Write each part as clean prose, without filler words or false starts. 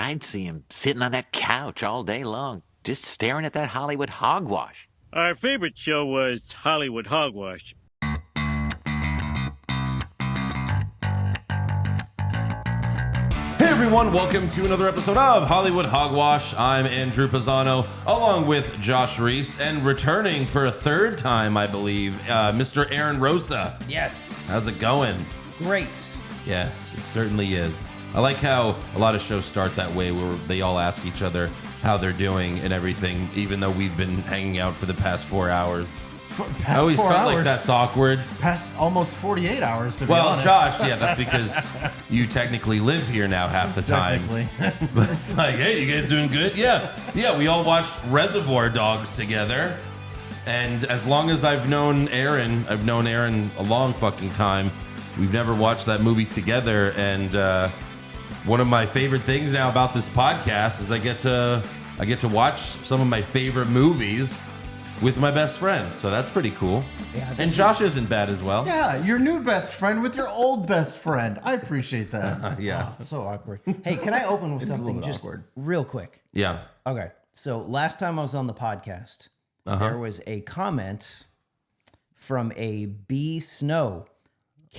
I'd see him sitting on that couch all day long, just staring at that Hollywood hogwash. Our favorite show was Hollywood Hogwash. Hey everyone, welcome to another episode of Hollywood Hogwash. I'm Andrew Pisano, along with Josh Reese, and returning for a third time, I believe, Mr. Aaron Rosa. Yes. How's it going? Great. Yes, it certainly is. I like how a lot of shows start that way, where they all ask each other how they're doing and everything, even though we've been hanging out for the past 4 hours. I always felt like that's awkward. Past almost 48 hours, to be honest. Well, Josh, yeah, that's because you technically live here now half the time. But it's like, hey, you guys doing good? Yeah, we all watched Reservoir Dogs together. And as long as I've known Aaron a long fucking time. We've never watched that movie together. And one of my favorite things now about this podcast is I get to watch some of my favorite movies with my best friend, so that's pretty cool. Yeah, and Josh isn't bad as well. Yeah, your new best friend with your old best friend. I appreciate that. Yeah. Oh, it's so awkward. Hey, can I open with something just awkward. Real quick? Yeah. Okay, so last time I was on the podcast, there was a comment from a B Snow.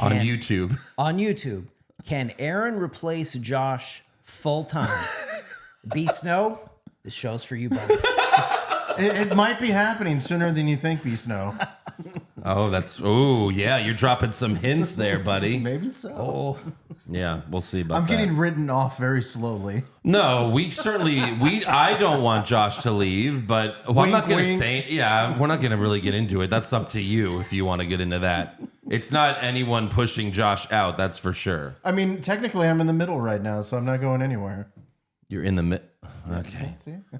On YouTube. On YouTube. Can Aaron replace Josh full-time? B Snow, this show's for you, buddy. It might be happening sooner than you think, B Snow. Yeah, you're dropping some hints there, buddy. Maybe so. Oh, yeah, we'll see about that. I'm getting written off very slowly. No, I don't want Josh to leave, but I'm not going to say, we're not going to really get into it. That's up to you if you want to get into that. It's not anyone pushing Josh out, that's for sure. I mean, technically I'm in the middle right now, so I'm not going anywhere. You're in the middle. Okay.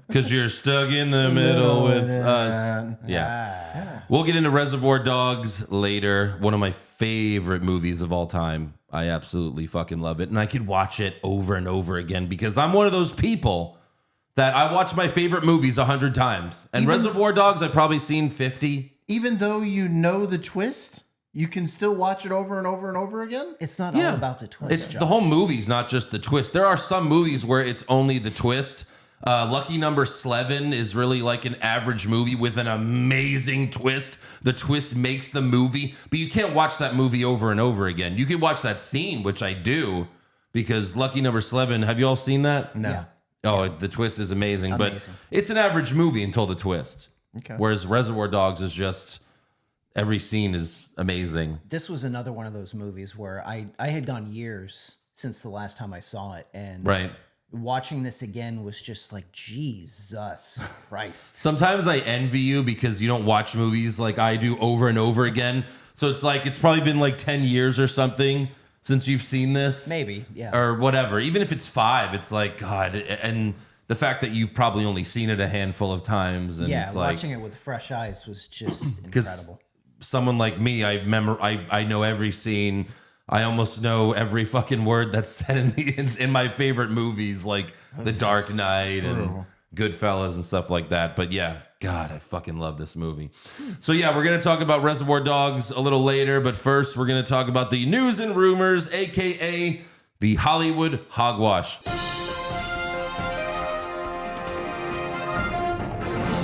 Because you're stuck in the middle with us. Yeah. We'll get into Reservoir Dogs later. One of my favorite movies of all time. I absolutely fucking love it. And I could watch it over and over again because I'm one of those people that I watch my favorite movies 100 times. And Reservoir Dogs I've probably seen 50. Even though you know the twist, you can still watch it over and over and over again? It's not all about the twist. It's the whole movie's not just the twist. There are some movies where it's only the twist. Lucky Number 11 is really like an average movie with an amazing twist. The twist makes the movie, but you can't watch that movie over and over again. You can watch that scene, which I do, because Lucky Number 11, have you all seen that? No. Yeah. Oh, the twist is amazing, but it's an average movie until the twist. Okay. Whereas Reservoir Dogs is just... every scene is amazing. This was another one of those movies where I had gone years since the last time I saw it. And watching this again was just like, Jesus Christ. Sometimes I envy you because you don't watch movies like I do over and over again. So it's like, it's probably been like 10 years or something since you've seen this. Maybe, yeah. Or whatever. Even if it's 5, it's like, God. And the fact that you've probably only seen it a handful of times. And it's like, watching it with fresh eyes was just incredible. Someone like me, I know every scene. I almost know every fucking word that's said in my favorite movies, like The Dark Knight and Goodfellas and stuff like that. But yeah, God, I fucking love this movie. So yeah, we're gonna talk about Reservoir Dogs a little later, but first we're gonna talk about the news and rumors, aka the Hollywood Hogwash.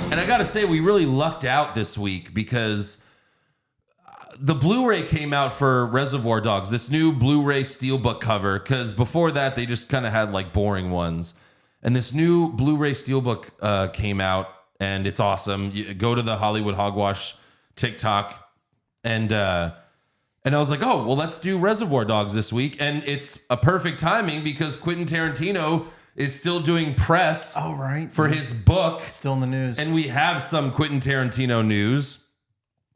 And I gotta say, we really lucked out this week because the Blu-ray came out for Reservoir Dogs, this new Blu-ray Steelbook cover, because before that, they just kind of had like boring ones. And this new Blu-ray Steelbook came out, and it's awesome. You go to the Hollywood Hogwash TikTok, and I was like, oh, well, let's do Reservoir Dogs this week. And it's a perfect timing because Quentin Tarantino is still doing press for his book. Still in the news. And we have some Quentin Tarantino news.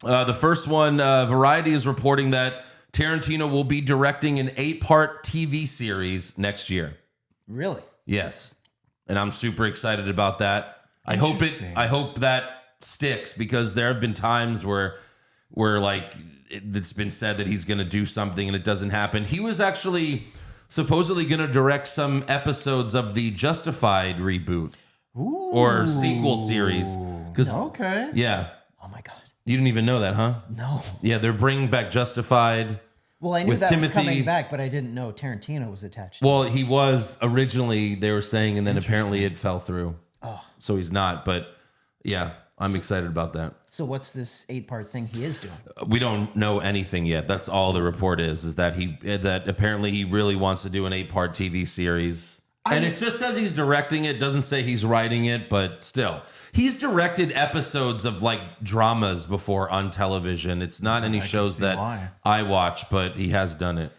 The first one, Variety is reporting that Tarantino will be directing an 8-part TV series next year. Really? Yes. And I'm super excited about that. I hope that sticks because there have been times where like it's been said that he's going to do something and it doesn't happen. He was actually supposedly going to direct some episodes of the Justified reboot or sequel series. Okay. Yeah. Oh my God. You didn't even know that, huh? No. Yeah, they're bringing back Justified. Well, I knew with that Timothy. was coming back, but I didn't know Tarantino was attached to Well, he was originally, they were saying, and then apparently it fell through. Oh. So he's not, but yeah, I'm excited about that. So what's this 8-part thing he is doing? We don't know anything yet. That's all the report is that that apparently he really wants to do an 8-part TV series. And it just says he's directing it, doesn't say he's writing it, but still. He's directed episodes of like dramas before on television. It's not any shows that I watch, but he has done it.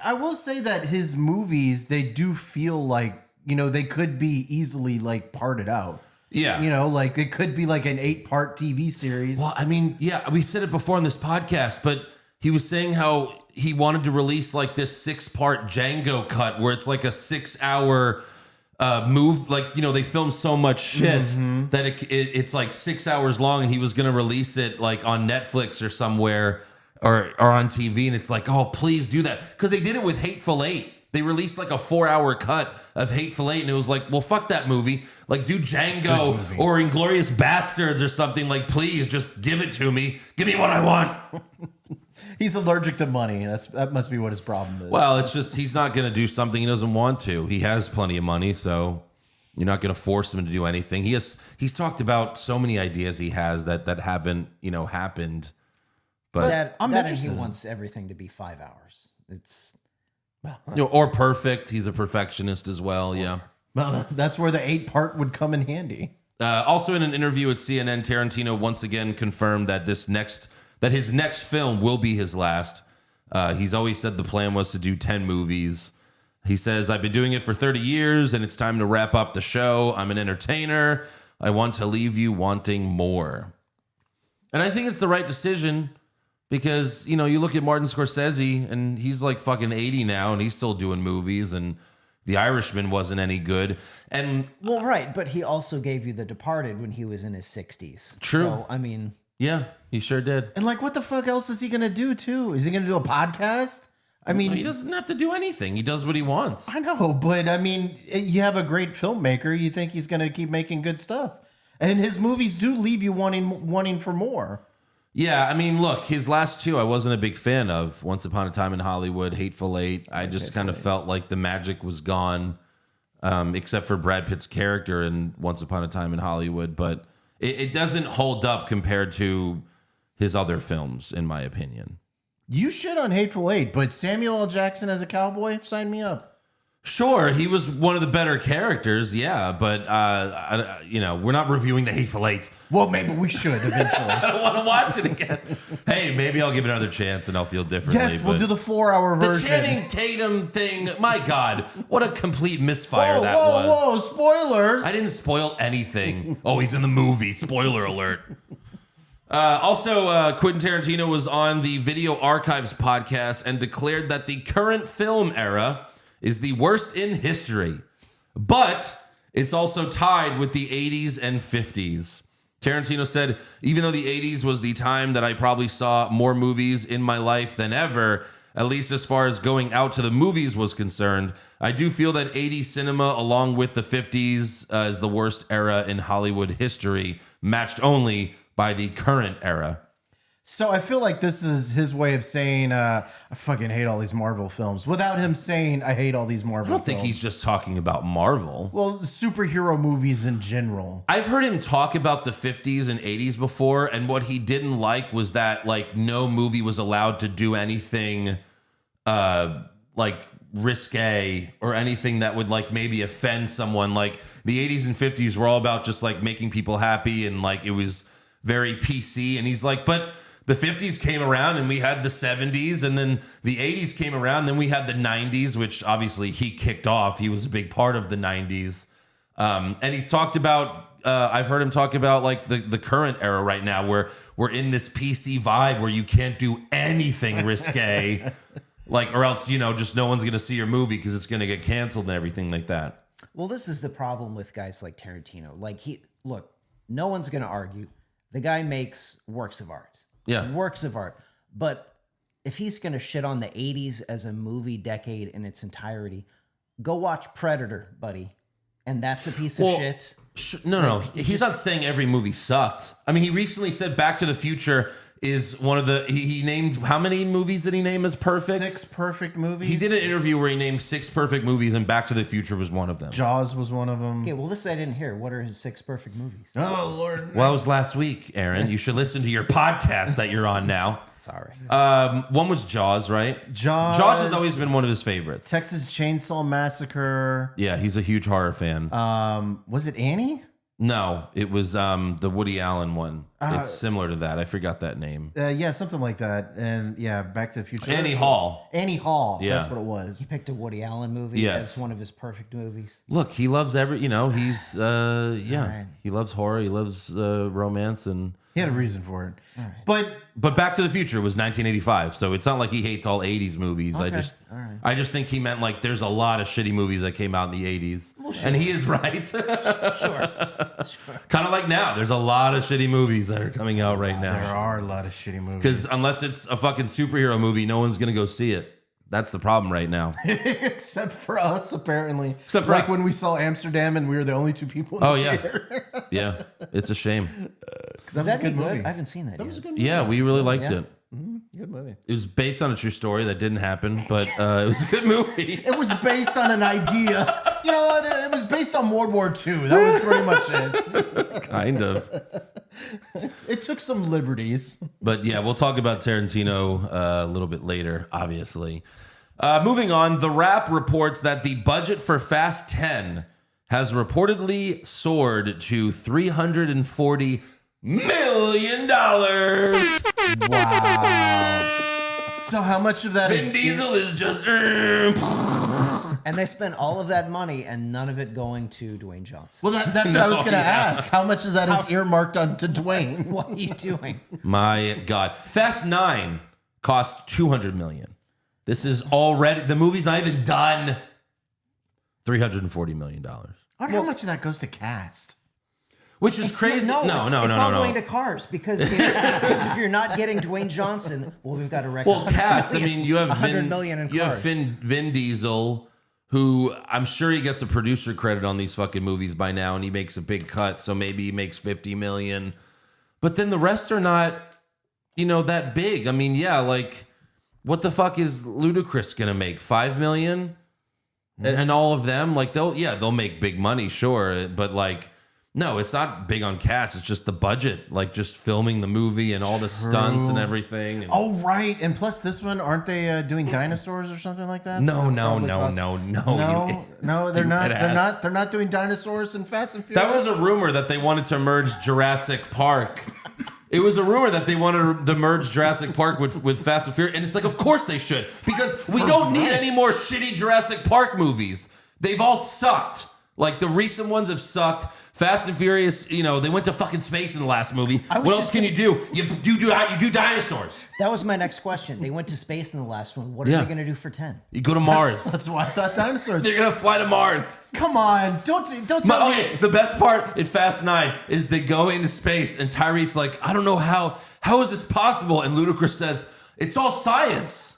I will say that his movies, they do feel like, they could be easily like parted out. Yeah. Like it could be like an 8-part TV series. Well, I mean, yeah, we said it before on this podcast, but he was saying how he wanted to release like this 6-part Django cut where it's like a 6-hour move. Like, they film so much shit that it's like 6 hours long, and he was going to release it like on Netflix or somewhere or on TV. And it's like, oh, please do that. Because they did it with Hateful Eight. They released like a 4-hour cut of Hateful Eight, and it was like, well, fuck that movie. Like, do Django or Inglourious Bastards or something. Like, please, just give it to me. Give me what I want. He's allergic to money. That must be what his problem is. Well, it's just he's not going to do something he doesn't want to. He has plenty of money, so you're not going to force him to do anything. He's talked about so many ideas he has that haven't happened. But and he wants everything to be 5 hours. It's or perfect. He's a perfectionist as well. Yeah. Well, that's where the 8-part would come in handy. Also, in an interview with CNN, Tarantino once again confirmed that his next film will be his last. He's always said the plan was to do 10 movies. He says, I've been doing it for 30 years and it's time to wrap up the show. I'm an entertainer. I want to leave you wanting more. And I think it's the right decision because, you look at Martin Scorsese and he's like fucking 80 now and he's still doing movies, and The Irishman wasn't any good. And well, right. But he also gave you The Departed when he was in his 60s. True. So, I mean... Yeah, he sure did. And like, what the fuck else is he going to do too? Is he going to do a podcast? I mean, he doesn't have to do anything. He does what he wants. I know, but I mean, you have a great filmmaker. You think he's going to keep making good stuff. And his movies do leave you wanting for more. Yeah, I mean, look, his last two I wasn't a big fan of. Once Upon a Time in Hollywood, Hateful Eight. I just kind of felt like the magic was gone, except for Brad Pitt's character in Once Upon a Time in Hollywood. But it doesn't hold up compared to his other films, in my opinion. You shit on Hateful Eight, but Samuel L. Jackson as a cowboy, sign me up. Sure, he was one of the better characters, yeah, but we're not reviewing the Hateful Eight. Well, maybe we should eventually. I don't want to watch it again. Hey, maybe I'll give it another chance and I'll feel differently. Yes, we'll do the 4-hour version. The Channing Tatum thing, my God, what a complete misfire was. Whoa, spoilers. I didn't spoil anything. Oh, he's in the movie. Spoiler alert. Also, Quentin Tarantino was on the Video Archives podcast and declared that the current film era is the worst in history, but it's also tied with the 80s and 50s. Tarantino said, even though the 80s was the time that I probably saw more movies in my life than ever, at least as far as going out to the movies was concerned, I do feel that 80s cinema, along with the 50s, is the worst era in Hollywood history, matched only by the current era. So I feel like this is his way of saying, I fucking hate all these Marvel films, without him saying, I hate all these Marvel films. I don't think he's just talking about Marvel. Well, superhero movies in general. I've heard him talk about the 50s and 80s before, and what he didn't like was that, like, no movie was allowed to do anything, like, risque or anything that would, like, maybe offend someone. Like, the 80s and 50s were all about just, like, making people happy, and, like, it was very PC. And he's like, but the 50s came around and we had the 70s, and then the 80s came around, and then we had the 90s, which obviously he kicked off. He was a big part of the 90s. And he's talked about, I've heard him talk about like the current era right now, where we're in this PC vibe where you can't do anything risque, like, or else, just no one's going to see your movie because it's going to get canceled and everything like that. Well, this is the problem with guys like Tarantino. Like, look, no one's going to argue. The guy makes works of art. Yeah. Works of art. But if he's going to shit on the 80s as a movie decade in its entirety, go watch Predator, buddy. And that's a piece of shit. No. He's not saying every movie sucked. I mean, he recently said Back to the Future is one of the he named how many movies did he name as perfect? 6 perfect movies. He did an interview where he named 6 perfect movies, and Back to the Future was one of them. Jaws was one of them. Okay, well, this I didn't hear. What are his 6 perfect movies? Oh Lord. Well, it was last week, Aaron. You should listen to your podcast that you're on now. Sorry. One was Jaws, right? Jaws has always been one of his favorites. Texas Chainsaw Massacre. Yeah, he's a huge horror fan. Was it Annie? No, it was the Woody Allen one. It's similar to that. I forgot that name. Yeah, something like that. And yeah, Back to the Future. Annie Hall. Annie Hall. Yeah. That's what it was. He picked a Woody Allen movie Yes. as one of his perfect movies. Look, he loves he's Right. he loves horror, he loves romance, and He had a reason for it. Right. But Back to the Future was 1985, so it's not like he hates all 80s movies. Okay. I just think he meant like there's a lot of shitty movies that came out in the 80s. Well, sure. And he is right. Sure. Kind of like now, there's a lot of shitty movies that are coming out right there now. are a lot of shitty movies. Because unless it's a fucking superhero movie, no one's gonna go see it. That's the problem right now. Except for us, apparently. Except for like us. when we saw Amsterdam and we were the only 2 people in Oh the yeah, theater. yeah. It's a shame. That Is was that a good any movie. good? I haven't seen that yet. was a good movie. Yeah, we really liked Yeah. it. Good movie. It was based on a true story that didn't happen, but it was a good movie. It was based on an idea. You know what? It was based on World War II. That was pretty much it. Kind of. It took some liberties. But yeah, we'll talk about Tarantino a little bit later, obviously. Moving on, The Wrap reports that the budget for Fast 10 has reportedly soared to $340 million. Wow. So how much of that Vin is Diesel is just... And they spent all of that money and none of it going to Dwayne Johnson. Well, that's what I was going to yeah. ask. How much of that is earmarked onto Dwayne? What are you doing? My God. Fast 9 cost $200 million. This is already... The movie's not even done. $340 million. I wonder how much of that goes to cast. Which is crazy. No, No. it's all going to cars because if you're not getting Dwayne Johnson, well, we've got to record. Well, cast. I mean, you have 100 million in you have cars. Vin Diesel, who I'm sure he gets a producer credit on these fucking movies by now, and he makes a big cut, so maybe he makes $50 million. But then the rest are not, that big. I mean, yeah, like what the fuck is Ludacris gonna make? $5 million, and all of them, like they'll make big money, sure, but like. No, it's not big on cast. It's just the budget, like just filming the movie and all the stunts and everything. And Oh, right. And plus this one, aren't they doing dinosaurs or something like that? No, So no, probably no, cost- no, no. No, they're Stupid not. ass. They're not doing dinosaurs in Fast and Furious. That was a rumor that they wanted to merge Jurassic Park. It was a rumor that they wanted to merge Jurassic Park with Fast and Furious, and it's like, of course they should, because we don't need any more shitty Jurassic Park movies. They've all sucked. Like the recent ones have sucked. Fast and Furious, they went to fucking space in the last movie. What else can you do? You do dinosaurs. That was my next question. They went to space in the last one. What are Yeah. they going to do for 10? You go to Mars. That's why I thought dinosaurs. They're gonna fly to Mars. Come on, don't tell me. Okay, the best part in Fast 9 is they go into space and Tyrese's like, I don't know how is this possible? And Ludacris says, it's all science.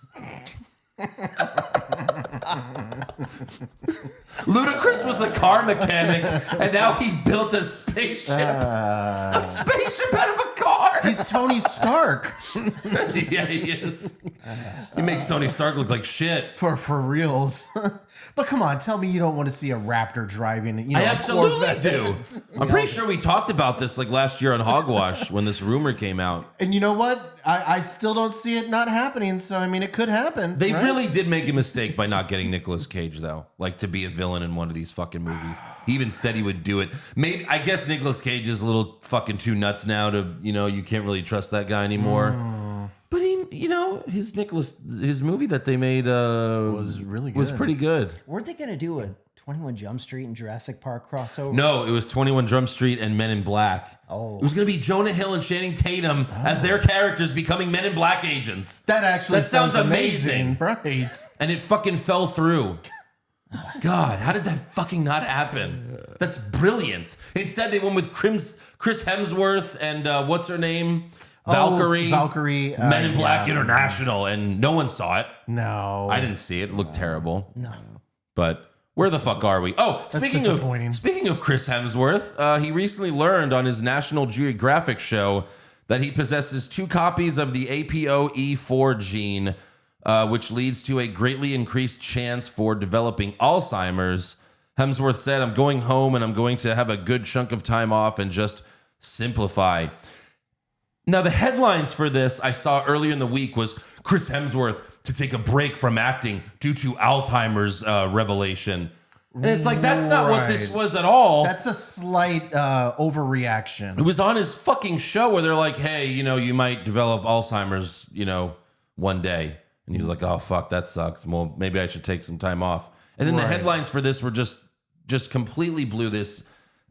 Ludacris was a car mechanic and now he built a spaceship. A spaceship out of a car. He's Tony Stark Yeah, he is. He makes Tony Stark look like shit. for reals. But come on, tell me you don't want to see a Raptor driving. I a absolutely Corvette. do. I'm pretty sure we talked about this like last year on Hogwash when this rumor came out. And you know what? I still don't see it not happening. So I mean, it could happen. They right? really did make a mistake by not getting Nicolas Cage, though. Like to be a villain in one of these fucking movies. He even said he would do it. Maybe I guess Nicolas Cage is a little fucking too nuts now to you can't really trust that guy anymore. But his movie that they made was really good. Was pretty good. Weren't they going to do a 21 Jump Street and Jurassic Park crossover? No, it was 21 Jump Street and Men in Black. Oh. It was going to be Jonah Hill and Channing Tatum as their characters becoming Men in Black agents. That sounds amazing. Right. And it fucking fell through. God, how did that fucking not happen? That's brilliant. Instead, they went with Chris Hemsworth and what's her name? Valkyrie. Valkyrie. Men in Black International. And no one saw it. No. I didn't see it. It looked terrible. No. But where the fuck are we? Oh, speaking of Chris Hemsworth, he recently learned on his National Geographic show that he possesses 2 copies of the APOE4 gene, which leads to a greatly increased chance for developing Alzheimer's. Hemsworth said, "I'm going home and I'm going to have a good chunk of time off and just simplify." Now, the headlines for this I saw earlier in the week was Chris Hemsworth to take a break from acting due to Alzheimer's revelation. And it's like, that's not what this was at all. That's a slight overreaction. It was on his fucking show where they're like, hey, you might develop Alzheimer's, one day. And he's like, oh, fuck, that sucks. Well, maybe I should take some time off. And then the headlines for this were just completely blew this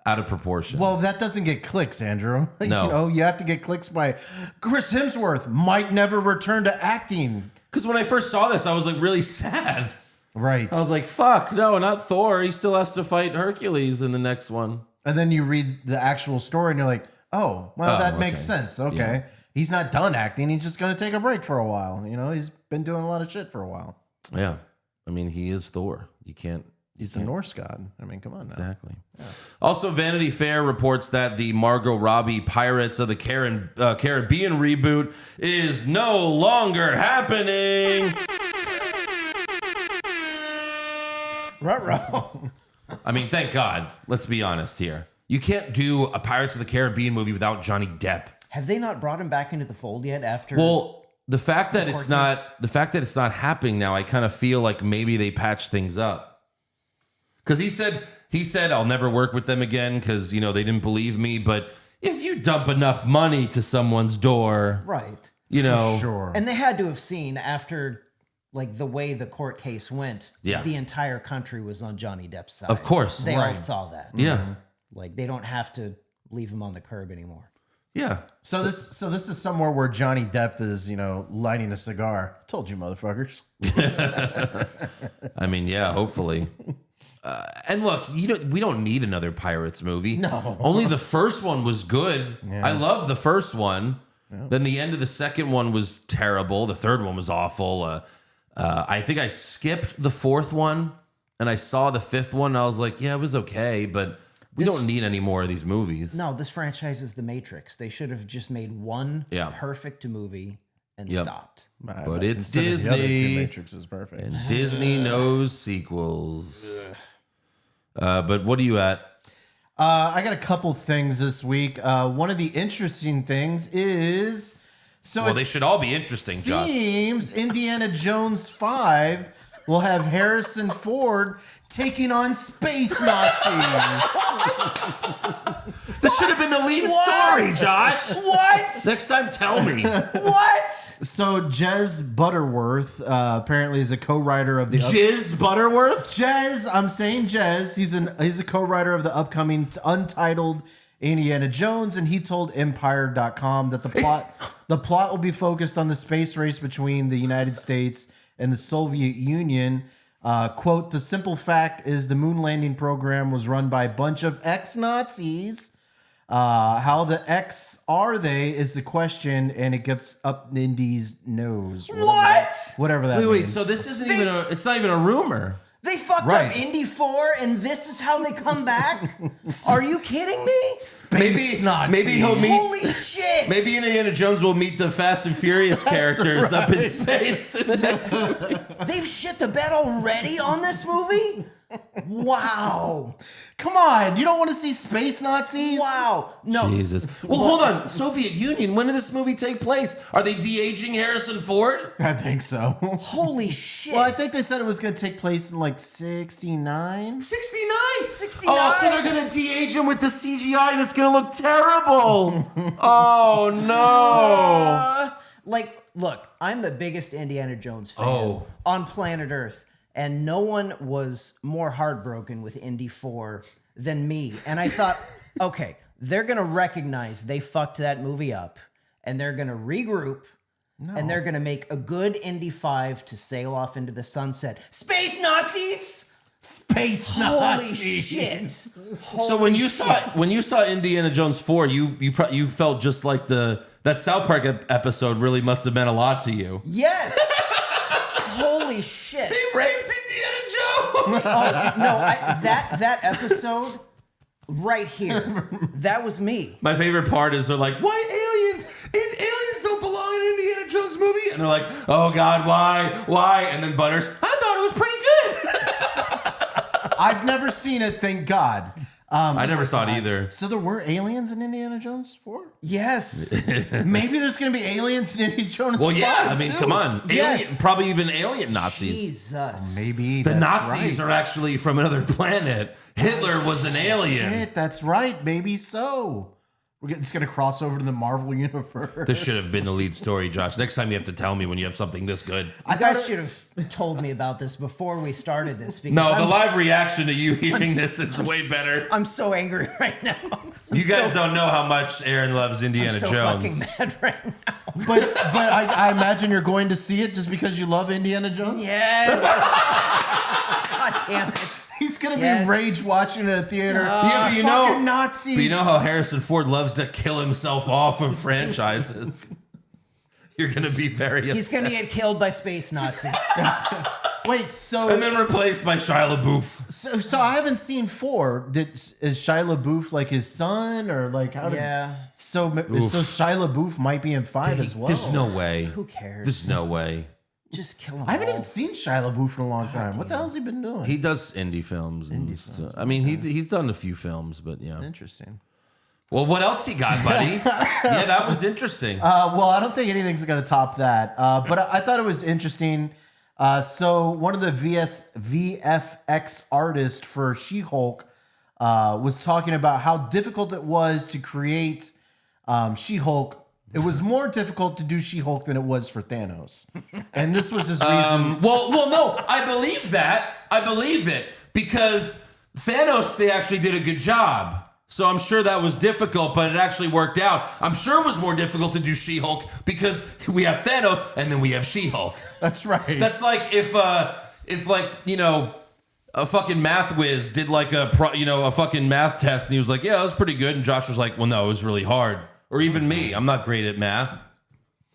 out of proportion. Well, that doesn't get clicks, Andrew. No. You have to get clicks by Chris Hemsworth might never return to acting. Because when I first saw this, I was like really sad. Right. I was like, fuck, no, not Thor. He still has to fight Hercules in the next one. And then you read the actual story and you're like, oh, well, that makes sense. Okay. Yeah. He's not done acting. He's just going to take a break for a while. He's been doing a lot of shit for a while. Yeah. I mean, he is Thor. He's the Norse god. I mean, come on now. Exactly. Yeah. Also, Vanity Fair reports that the Margot Robbie Pirates of the Caribbean reboot is no longer happening. Ruh-roh. I mean, thank God. Let's be honest here. You can't do a Pirates of the Caribbean movie without Johnny Depp. Have they not brought him back into the fold yet after? Well, the fact that it's not happening now, I kind of feel like maybe they patched things up. Because he said I'll never work with them again because they didn't believe me. But if you dump enough money to someone's door, right? For sure. And they had to have seen after the way the court case went. Yeah. The entire country was on Johnny Depp's side. Of course, they all saw that. Yeah, they don't have to leave him on the curb anymore. yeah. So this is somewhere where Johnny Depp is, lighting a cigar. Told you, motherfuckers. I mean, yeah. Hopefully. And look, we don't need another Pirates movie. No. Only the first one was good. Yeah. I love the first one. Yeah. Then the end of the second one was terrible. The third one was awful. I think I skipped the fourth one and I saw the fifth one. And I was like, yeah, it was okay, but we don't need any more of these movies. No, this franchise is The Matrix. They should have just made one perfect movie and stopped. But it's Disney. The other two Matrix is perfect. And Disney knows sequels. But what are you at? I got a couple things this week. One of the interesting things is... they should all be interesting, Josh. Seems Indiana Jones 5 will have Harrison Ford taking on space Nazis. This should have been the lead story, Josh. What? Next time, tell me. What? So Jez Butterworth apparently is a co-writer of the... Jez Butterworth? Jez, I'm saying Jez. He's a co-writer of the upcoming Untitled Indiana Jones, and he told Empire.com that the plot will be focused on the space race between the United States and the Soviet Union. Quote, the simple fact is the moon landing program was run by a bunch of ex-Nazis. How the X are they is the question, and it gets up Indy's nose. Whatever that means. Wait, so this isn't it's not even a rumor. They fucked up Indy 4 and this is how they come back? Are you kidding me? Maybe he'll meet... Holy shit! Maybe Indiana Jones will meet the Fast and Furious characters up in space. They've shit the bed already on this movie? Wow. Come on, you don't want to see space Nazis? Wow. No. Jesus. Well, hold on. Soviet Union, when did this movie take place? Are they de-aging Harrison Ford? I think so. Holy shit. Well, I think they said it was going to take place in 69. 69? 69. Oh, so they're going to de-age him with the CGI and it's going to look terrible. Oh, no. Look, I'm the biggest Indiana Jones fan on planet Earth. And no one was more heartbroken with Indy 4 than me. And I thought, okay, they're going to recognize they fucked that movie up. And they're going to regroup. And they're going to make a good Indy 5 to sail off into the sunset. Space Nazis! Space Nazis! Holy shit! So when you saw Indiana Jones 4, you felt just like that South Park episode really must have meant a lot to you. Yes! Holy shit! They raped Indiana Jones. That episode right here, that was me. My favorite part is they're like, "White aliens aliens don't belong in an Indiana Jones movie. And they're like, oh God, why? And then Butters, I thought it was pretty good. I've never seen it, thank God. I never saw it either. So there were aliens in Indiana Jones 4? Yes. Maybe there's going to be aliens in Indiana Jones 5. Well, yeah, I mean, too. come on. Yes. Probably even alien Nazis. Jesus. Maybe The that's Nazis right. are actually from another planet. Hitler was an alien. Shit, that's right. Maybe so. It's going to cross over to the Marvel universe. This should have been the lead story, Josh. Next time you have to tell me when you have something this good. You guys should have told me about this before we started this. Because No, the I'm- live reaction to you hearing this is way better. I'm so angry right now. You guys don't know how much Aaron loves Indiana I'm so Jones. fucking mad right now. But I imagine you're going to see it just because you love Indiana Jones? Yes. God damn it. He's going to Yes. be rage watching it at theater. Yeah, but you fucking know, Nazis. but you know how Harrison Ford loves to kill himself off of franchises. You're gonna be very upset. He's gonna get killed by space Nazis. Wait, so and then replaced by Shia LaBeouf. so I haven't seen 4. Is Shia LaBeouf like his son or like how did? Yeah. So Shia LaBeouf might be in 5 as well. There's no way. Who cares? There's no way. Just kill him. I haven't all. even seen Shia LaBeouf in a long time. What the hell's he been doing? He does indie films. I mean, he's done a few films, but yeah. Interesting. Well, what else you got, buddy? Yeah, that was interesting. Well, I don't think anything's going to top that. But I thought it was interesting. So one of the VFX artists for She-Hulk was talking about how difficult it was to create She-Hulk. It was more difficult to do She-Hulk than it was for Thanos. And this was his reason. Well, no, I believe that. I believe it because Thanos, they actually did a good job. So I'm sure that was difficult, but it actually worked out. I'm sure it was more difficult to do She-Hulk because we have Thanos and then we have She-Hulk. That's right. That's like if like, you know, a fucking math whiz did like a fucking math test and he was like, yeah, that was pretty good. And Josh was like, well, no, it was really hard. Or even me. I'm not great at math.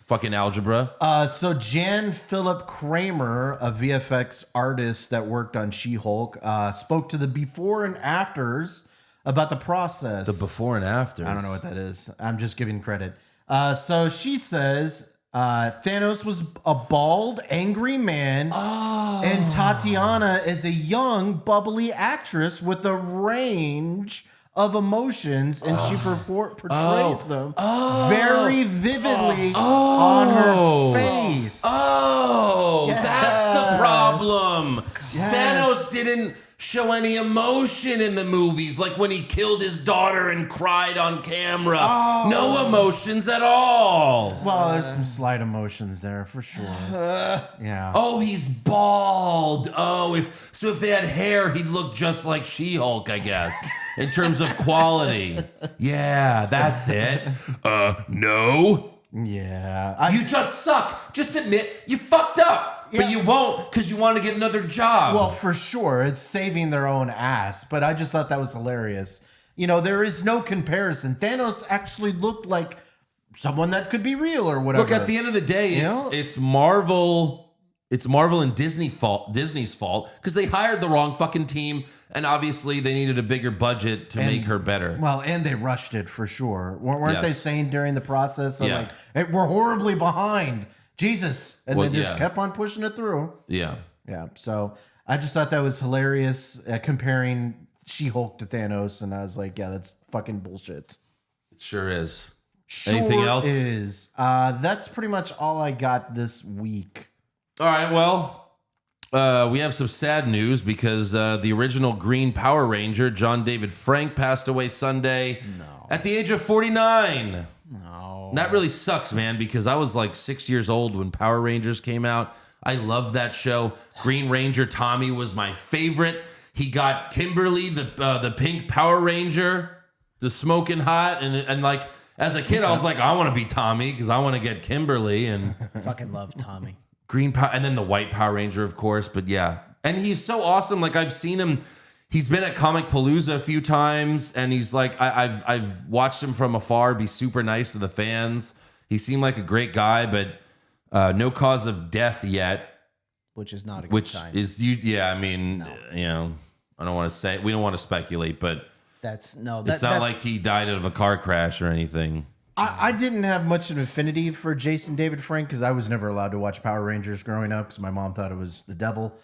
Fucking algebra. So Jan Philip Kramer, a VFX artist that worked on She-Hulk, spoke to the before and afters about the process. The before and after. I don't know what that is. I'm just giving credit. So she says Thanos was a bald, angry man, and Tatiana is a young, bubbly actress with a range of emotions, and she portrays them very vividly on her face. That's the problem. Yes. Thanos didn't show any emotion in the movies, like when he killed his daughter and cried on camera. No emotions at all. Well, there's some slight emotions there for sure. Yeah. Oh, he's bald. Oh, if they had hair, he'd look just like She-Hulk, I guess, in terms of quality. Yeah, that's it. No. Yeah. You just suck. Just admit you fucked up. But you won't because you want to get another job. Well, for sure. It's saving their own ass. But I just thought that was hilarious. You know, there is no comparison. Thanos actually looked like someone that could be real or whatever. Look, at the end of the day, it's Marvel. It's Marvel and Disney's fault because they hired the wrong fucking team, and obviously they needed a bigger budget to make her better. Well, and they rushed it for sure. Weren't they Yes. saying during the process, Yeah. like, hey, we're horribly behind. Jesus. And Well, they just yeah. kept on pushing it through. Yeah. Yeah. So I just thought that was hilarious comparing She-Hulk to Thanos. And I was like, yeah, that's fucking bullshit. It sure is. Sure Anything else? Is. That's pretty much all I got this week. All right, well, we have some sad news because the original Green Power Ranger, John David Frank, passed away Sunday at the age of 49. No. And that really sucks, man, because I was like 6 years old when Power Rangers came out. I loved that show. Green Ranger Tommy was my favorite. He got Kimberly, the pink Power Ranger, the smoking hot, and like as a kid, I was like, I want to be Tommy because I want to get Kimberly and. Fucking love Tommy. Green Power, and then the White Power Ranger, of course. But yeah, and he's so awesome. Like I've seen him. He's been at Comic Palooza a few times, and he's like I've watched him from afar be super nice to the fans. He seemed like a great guy, but no cause of death yet, Which is not a good sign. I mean, you know, I don't want to say we don't want to speculate, but That's no. it's not like he died out of a car crash or anything. I didn't have much of an affinity for Jason David Frank because I was never allowed to watch Power Rangers growing up because my mom thought it was the devil.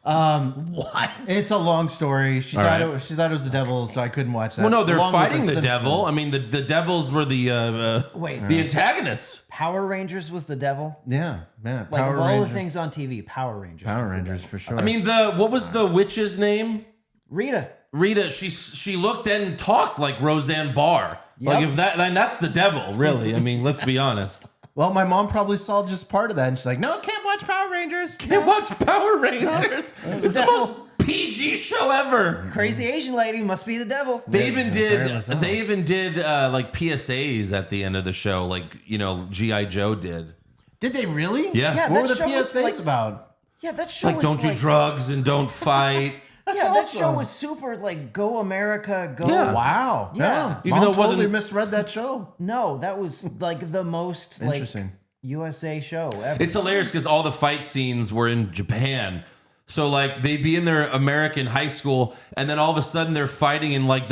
What? It's a long story. She thought it was the devil, so I couldn't watch that. Well, no, they're Along with fighting the devil. I Simpsons. mean, the devils were the Wait. the antagonists. Power Rangers was the devil? Yeah, man. Like, Power of all the Rangers. things on TV, Power Rangers. Power was the Rangers devil. for sure. I mean, what was the witch's name? Rita. Rita. She looked and talked like Roseanne Barr. Yep. Like if then that's the devil, really. I mean, let's be honest. well, my mom probably saw just part of that, and she's like, "No, can't watch Power Rangers. Can't watch Power Rangers. It's the devil. most PG show ever. Crazy Asian lady must be the devil. They even did. apparently so. They even did like PSAs at the end of the show, like GI Joe did. Did they really? Yeah. Yeah, What were that the show was PSAs like- about? Yeah, that show Like was don't do drugs and don't fight. That's Yeah, that awesome. show was super like Go America, Go. Yeah. Wow. Yeah. Even Mom though it wasn't- totally misread that show. No, that was like the most like Interesting. USA show ever. It's hilarious because all the fight scenes were in Japan. So like they'd be in their American high school, and then all of a sudden they're fighting in like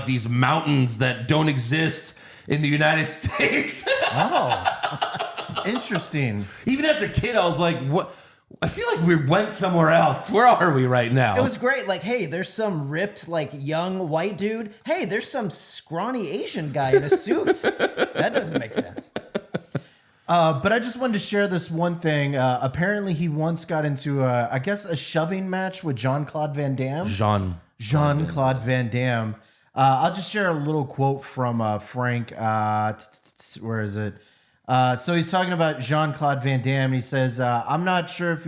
these mountains that don't exist in the United States. Interesting. Even as a kid, I was like, "What? I feel like we went somewhere else. Where are we right now?" It was great. Like, hey, there's some ripped, like, young white dude. Hey, there's some scrawny Asian guy in a suit. That doesn't make sense. But I just wanted to share this one thing. Apparently, he once got into, I guess, a shoving match with Jean-Claude Van Damme. Jean-Claude Van Damme. I'll just share a little quote from Frank. Where is it? So he's talking about Jean-Claude Van Damme. He says, "I'm not sure if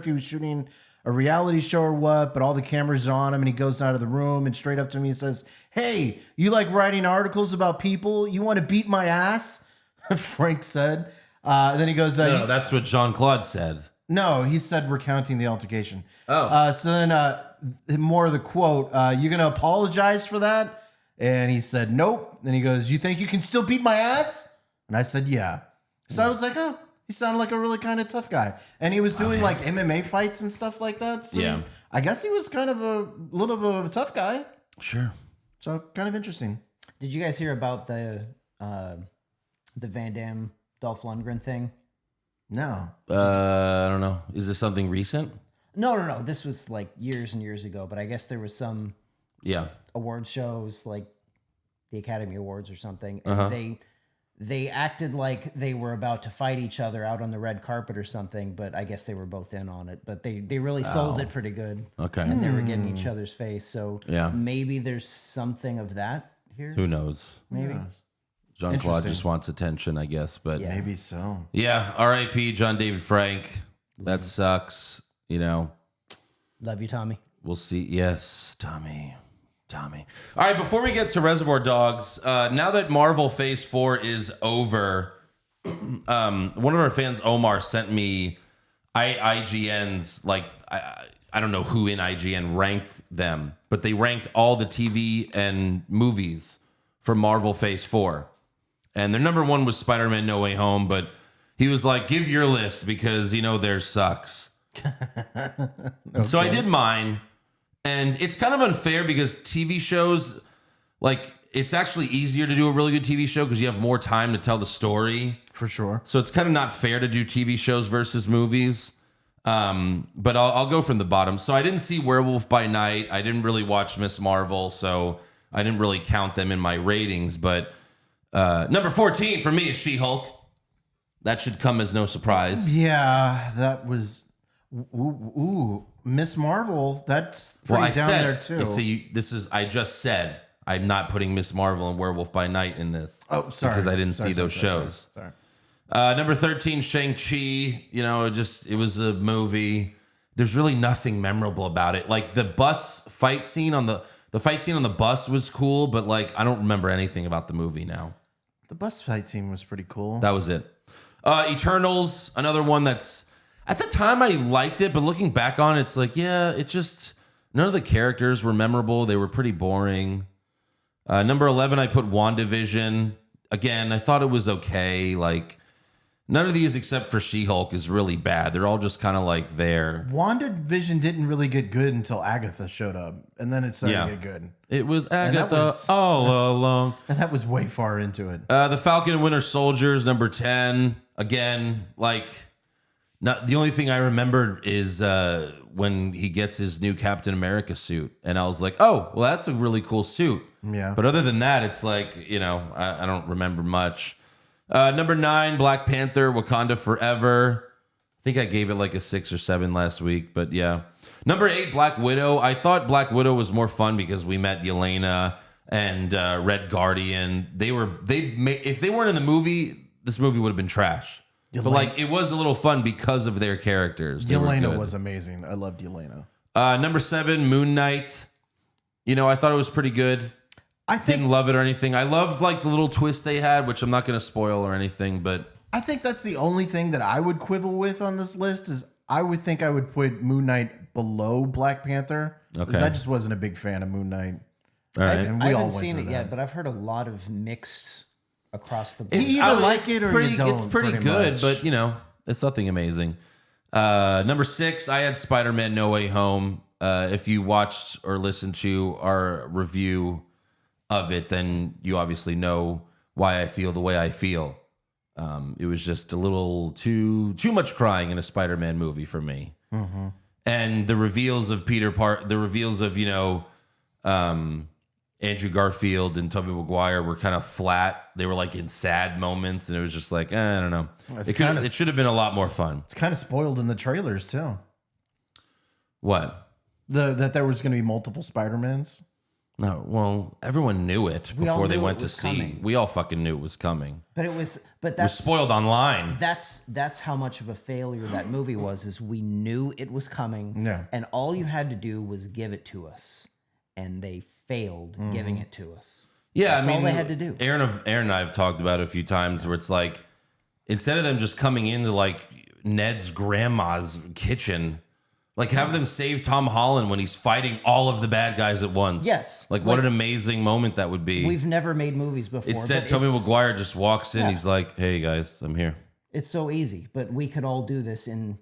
he was shooting a reality show or what, but all the cameras are on him." And he goes out of the room and straight up to me and says, "Hey, you like writing articles about people? You want to beat my ass?" Frank said. Then he goes, No, that's what Jean-Claude said. No, he said recounting the altercation. Oh. So then more of the quote, "You gonna apologize for that?" And he said, "Nope." Then he goes, "You think you can still beat my ass?" And I said, "Yeah." So I was like, "Oh, he sounded like a really kind of tough guy." And he was doing like MMA fights and stuff like that. So Yeah. I guess he was kind of a little bit of a tough guy. Sure. So kind of interesting. Did you guys hear about the Van Damme Dolph Lundgren thing? No. I don't know. Is this something recent? No. This was like years and years ago, but I guess there was some Yeah. award shows like the Academy Awards or something, and they acted like they were about to fight each other out on the red carpet or something, but I guess they were both in on it. But they really sold it pretty good. Okay. And they were getting each other's face. So Yeah. maybe there's something of that here. Who knows? Maybe. Jean-Claude Interesting. just wants attention, I guess. But Yeah. Maybe so. yeah, R.I.P. John David Frank. That sucks. Love you, Tommy. We'll see. Yes, Tommy. All right, before we get to Reservoir Dogs, now that Marvel Phase 4 is over, one of our fans, Omar, sent me IGN's, like, I don't know who in IGN ranked them, but they ranked all the TV and movies for Marvel Phase 4. And their number one was Spider-Man No Way Home, but he was like, give your list because, theirs sucks. So I did mine. And it's kind of unfair because TV shows, like, it's actually easier to do a really good TV show because you have more time to tell the story. For sure. So it's kind of not fair to do TV shows versus movies. But I'll go from the bottom. So I didn't see Werewolf by Night. I didn't really watch Miss Marvel, so I didn't really count them in my ratings. But number 14 for me is She-Hulk. That should come as no surprise. Yeah, that was. Ooh, Miss Marvel. That's pretty down there too. I just said I'm not putting Miss Marvel and Werewolf by Night in this. Oh, sorry. Because I didn't see those shows. Sorry. Number 13, Shang-Chi. It was a movie. There's really nothing memorable about it. Like the bus fight scene on the fight scene on the bus was cool, but like I don't remember anything about the movie now. The bus fight scene was pretty cool. That was it. Eternals, another one that's at the time I liked it, but looking back on it, it's like, yeah, it just none of the characters were memorable. They were pretty boring. Number 11, I put WandaVision. Again, I thought it was okay. Like, None of these except for She-Hulk is really bad. They're all just kind of like there. WandaVision didn't really get good until Agatha showed up, and then it started to get good. It was that Agatha was- all along. And that was way far into it. The Falcon and Winter Soldiers, number 10. Again, like, not the only thing I remembered is when he gets his new Captain America suit. And I was like, oh, well, that's a really cool suit. Yeah. But other than that, it's like, I don't remember much. Number 9, Black Panther, Wakanda Forever. I think I gave it like a 6 or 7 last week, but yeah. Number 8, Black Widow. I thought Black Widow was more fun because we met Yelena and Red Guardian. If they weren't in the movie, this movie would have been trash. But like, it was a little fun because of their characters. Yelena was amazing. I loved Yelena. Number 7, Moon Knight. I thought it was pretty good. I Didn't love it or anything. I loved like the little twist they had, which I'm not going to spoil or anything, but I think that's the only thing that I would quibble with on this list is I would think I would put Moon Knight below Black Panther. Because Okay. I just wasn't a big fan of Moon Knight. all right. And I we all haven't went seen through it that. yet, but I've heard a lot of mixed across the board. You either like it or you pretty, don't, It's pretty pretty good, much. but it's nothing amazing. Number 6, I had Spider-Man No Way Home. If you watched or listened to our review of it, then you obviously know why I feel the way I feel. It was just a little too much crying in a Spider-Man movie for me. Mm-hmm. And the reveals of Andrew Garfield and Tobey Maguire were kind of flat. They were like in sad moments, and it was just like, I don't know. It should have been a lot more fun. It's kind of spoiled in the trailers too. What? That there was going to be multiple Spider-Mans. No, well, everyone knew it We all before they knew went it to was see. coming. We all fucking knew it was coming. But It was that's spoiled online. that's how much of a failure that movie was. Is we knew it was coming, Yeah. and all you had to do was give it to us, and they failed giving it to us. Yeah, That's I mean, all they had to do. Aaron and I have talked about it a few times where it's like, instead of them just coming into like Ned's grandma's kitchen, like have them save Tom Holland when he's fighting all of the bad guys at once. Yes. Like what an amazing moment that would be. We've never made movies before. Instead, but Tobey it's- Maguire just walks in. Yeah. He's like, hey guys, I'm here. It's so easy, but we could all do this in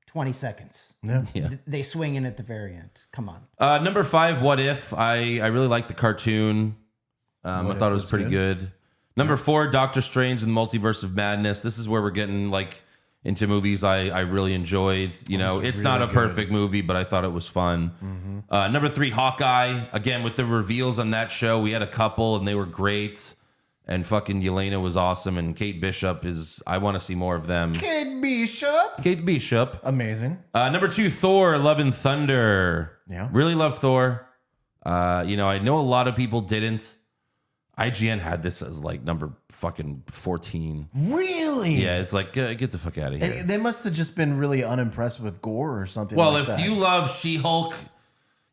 20 seconds. Yeah. Yeah. They swing in at the very end. Come on. Number 5, What If? I really liked the cartoon. I What thought If it was was pretty good. Number 4, Doctor Strange and the Multiverse of Madness. This is where we're getting like into movies I really enjoyed. It's not a perfect movie, but I thought it was fun. Number 3, Hawkeye. Again, with the reveals on that show, we had a couple and they were great. And fucking Yelena was awesome. And Kate Bishop I want to see more of them. Kid Bishop. Kate Bishop. Amazing. Number 2, Thor, Love and Thunder. Yeah. Really love Thor. I know a lot of people didn't. IGN had this as like number fucking 14. Really? Yeah, it's like, get the fuck out of here. They must have just been really unimpressed with gore or something Well, like if that. you love She-Hulk,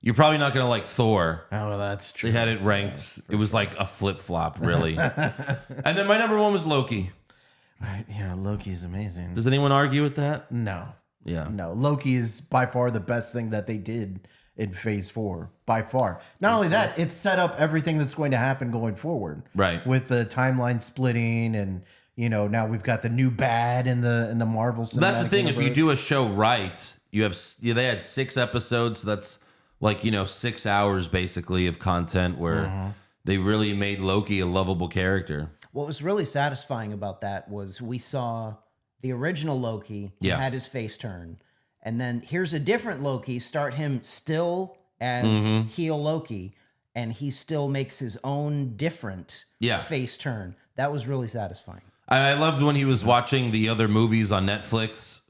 you're probably not going to like Thor. Oh, well, that's true. They had it ranked. It was like a flip-flop, really. And then my number 1 was Loki. Right, yeah, Loki's amazing. Does anyone argue with that? No. Yeah. No, Loki is by far the best thing that they did in phase 4. By far. Not only that, it set up everything that's going to happen going forward. Right. With the timeline splitting and now we've got the new bad in the Marvel Cinematic That's the thing. If you Universe. do a show right, they had 6 episodes. So that's like, 6 hours basically of content where they really made Loki a lovable character. What was really satisfying about that was we saw the original Loki who Yeah. had his face turn. And then here's a different Loki, start him still as heel Loki, and he still makes his own different Yeah. face turn. That was really satisfying. I loved when he was watching the other movies on Netflix,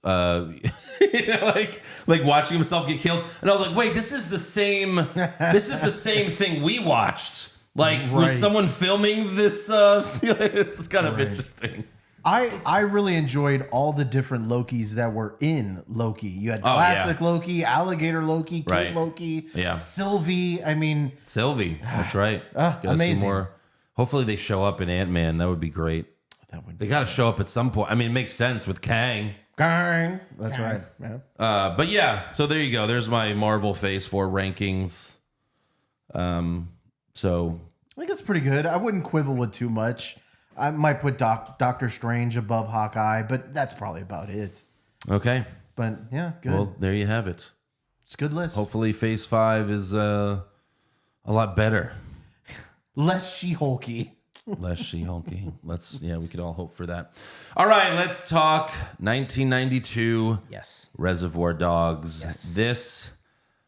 like watching himself get killed, and I was like, "Wait, this is the same thing we watched." Like, was Right. someone filming this? This is kind of interesting. I really enjoyed all the different Lokis that were in Loki. You had classic Loki, alligator Loki, Kate Right. Loki, Yeah. Sylvie. I mean, Sylvie, that's right. Gotta see amazing. more. Hopefully, they show up in Ant-Man. That would be great. that would They be got to show up at some point. I mean, it makes sense with Kang. gang. That's right. Yeah. But yeah, so there you go. There's my Marvel Phase 4 rankings. So I think it's pretty good. I wouldn't quibble with too much. I might put Doctor Strange above Hawkeye, but that's probably about it. Okay. But yeah, good. Well, there you have it. It's a good list. Hopefully Phase 5 is a lot better. Less She-Hulky. Less She-Hulky. We could all hope for that. All right, let's talk 1992. Yes. Reservoir Dogs. Yes.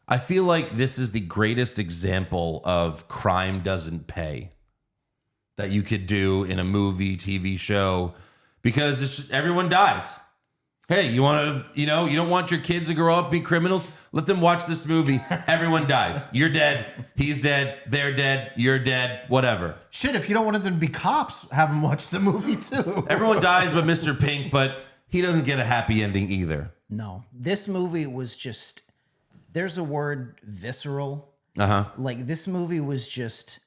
I feel like this is the greatest example of crime doesn't pay that you could do in a movie, TV show, because everyone dies. Hey, you want to, you don't want your kids to grow up, be criminals? Let them watch this movie. Everyone dies. You're dead. He's dead. They're dead. You're dead. Whatever. Shit, if you don't want them to be cops, have them watch the movie too. Everyone dies but Mr. Pink, but he doesn't get a happy ending either. No. This movie was just, there's a word, visceral. Uh-huh. Like, this movie was just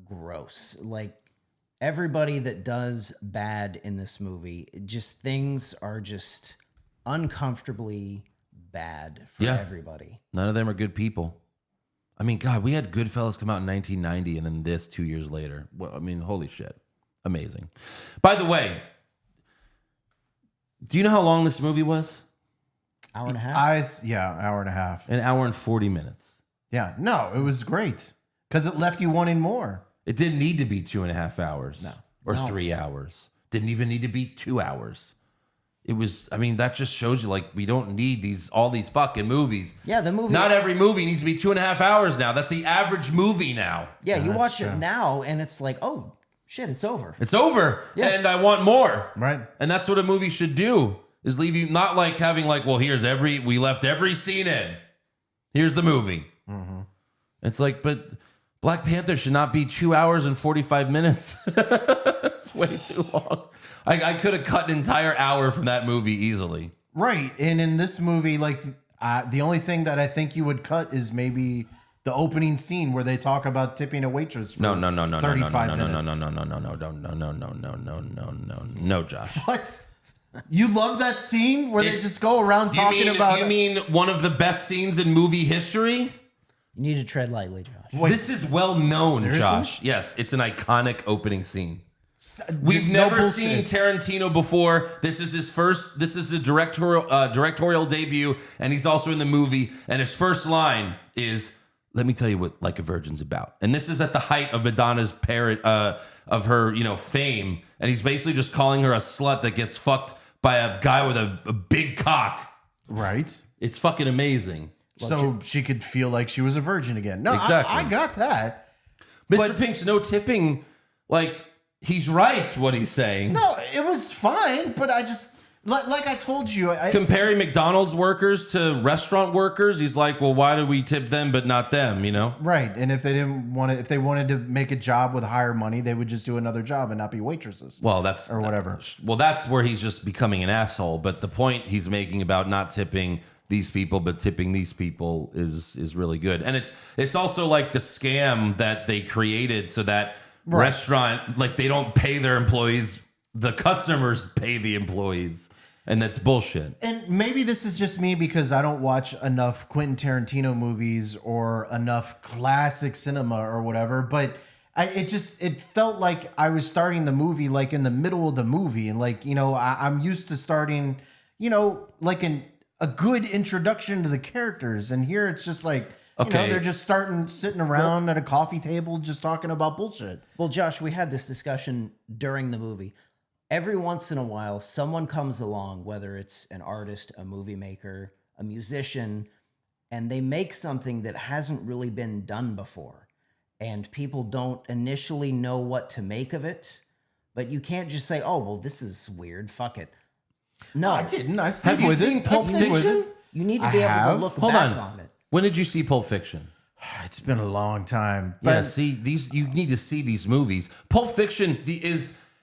gross. Like, everybody that does bad in this movie, things are just uncomfortably bad for everybody. None of them are good people. I mean, God, we had Goodfellas come out in 1990 and then this 2 years later. Well, I mean, holy shit. Amazing. By the way, do you know how long this movie was? Hour and a half? Hour and a half. An hour and 40 minutes. Yeah, no, it was great because it left you wanting more. It didn't need to be 2.5 hours. No. Or No. 3 hours. Didn't even need to be 2 hours. It was, I mean, that just shows you, like, we don't need all these fucking movies. Yeah, the movie. Not every movie needs to be 2.5 hours now. That's the average movie now. Yeah, you that's watch true. it now and it's like, oh, shit, it's over. It's over. Yeah. And I want more. Right. And that's what a movie should do, is leave you not like having like, well, we left every scene in. Here's the movie. Mm-hmm. It's like, but Black Panther should not be 2 hours and 45 minutes. It's way too long. I could have cut an entire hour from that movie easily. Right. And in this movie, like the only thing that I think you would cut is maybe the opening scene where they talk about tipping a waitress for No, 35 minutes. No, Josh. What? You love that scene where they just go around talking about... You mean one of the best scenes in movie history? You need to tread lightly, Josh. Wait, This is well known, seriously? Josh. Yes, it's an iconic opening scene. We've no never bullshit. seen Tarantino before. This is his first. This is a directorial debut, and he's also in the movie. And his first line is, "Let me tell you what Like a Virgin's about." And this is at the height of Madonna's of her, fame. And he's basically just calling her a slut that gets fucked by a guy with a big cock. Right. It's fucking amazing. So she could feel like she was a virgin again. No, Exactly. I got that. Mr. Pink's no tipping. Like, he's right, what he's saying. No, it was fine, but I just... Like I told you, Comparing McDonald's workers to restaurant workers, he's like, well, why do we tip them but not them, right. And if they wanted to make a job with higher money, they would just do another job and not be waitresses. Well, that's or whatever. Well, that's where he's just becoming an asshole. But the point he's making about not tipping these people but tipping these people is really good. And it's also like the scam that they created so that restaurant, like, they don't pay their employees, the customers pay the employees. And that's bullshit. And maybe this is just me because I don't watch enough Quentin Tarantino movies or enough classic cinema or whatever, but it felt like I was starting the movie like in the middle of the movie. And like, I'm used to starting, like a good introduction to the characters. And here it's just like, they're just sitting around at a coffee table just talking about bullshit. Well, Josh, we had this discussion during the movie. Every once in a while, someone comes along, whether it's an artist, a movie maker, a musician, and they make something that hasn't really been done before. And people don't initially know what to make of it. But you can't just say, oh, well, this is weird. Fuck it. No. I didn't. I Have you seen Pulp Fiction? You need to be able to look back on it. When did you see Pulp Fiction? It's been a long time. Yeah, see, you need to see these movies. Pulp Fiction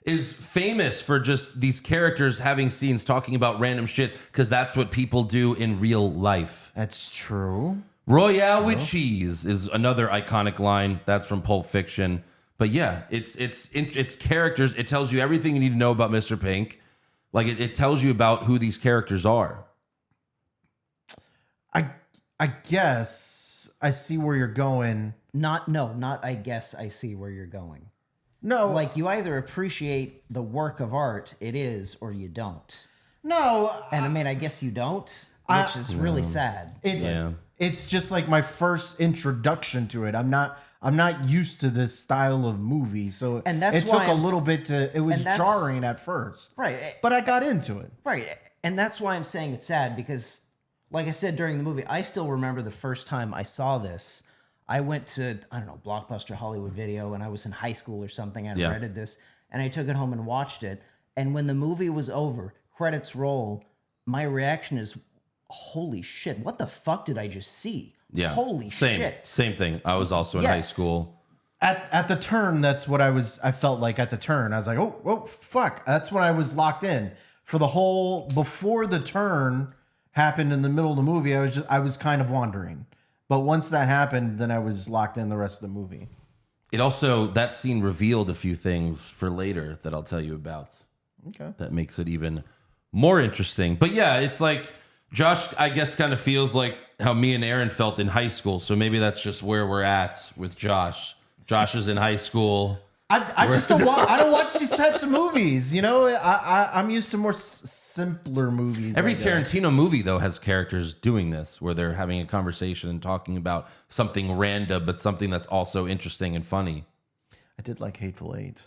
is famous for just these characters having scenes talking about random shit because that's what people do in real life. That's true. Royale with cheese is another iconic line. That's from Pulp Fiction. But yeah, it's characters. It tells you everything you need to know about Mr. Pink. Like it tells you about who these characters are. I guess I see where you're going. Not I guess I see where you're going. No, Like, you either appreciate the work of art it is, or you don't. no. And I mean, I guess you don't, which is really sad. It's just like my first introduction to it. I'm not used to this style of movie, so And that's it why took a little bit to. It was and that's- jarring at first, Right. but I got into it. Right. And that's why I'm saying it's sad, because, like I said during the movie, I still remember the first time I saw this. I went to, I don't know, Blockbuster Hollywood Video, and I was in high school or something. I rented this, and I took it home and watched it. And when the movie was over, credits roll, my reaction is, holy shit, what the fuck did I just see? Yeah. Holy shit. Same thing. I was also in high Yes. school. At the turn, that's what I felt like at the turn. I was like, oh, fuck. That's when I was locked in. For the whole, before the turn happened in the middle of the movie, I was kind of wandering. But once that happened, then I was locked in the rest of the movie. It also, that scene revealed a few things for later that I'll tell you about. Okay. That makes it even more interesting. But yeah, it's like Josh, I guess, kind of feels like how me and Aaron felt in high school. So maybe that's just where we're at with Josh. Josh is in high school. I just don't watch. I don't watch these types of movies. You know, I'm used to more simpler movies. Every I guess. Tarantino movie, though, has characters doing this, where they're having a conversation and talking about something random, but something that's also interesting and funny. I did like Hateful Eight.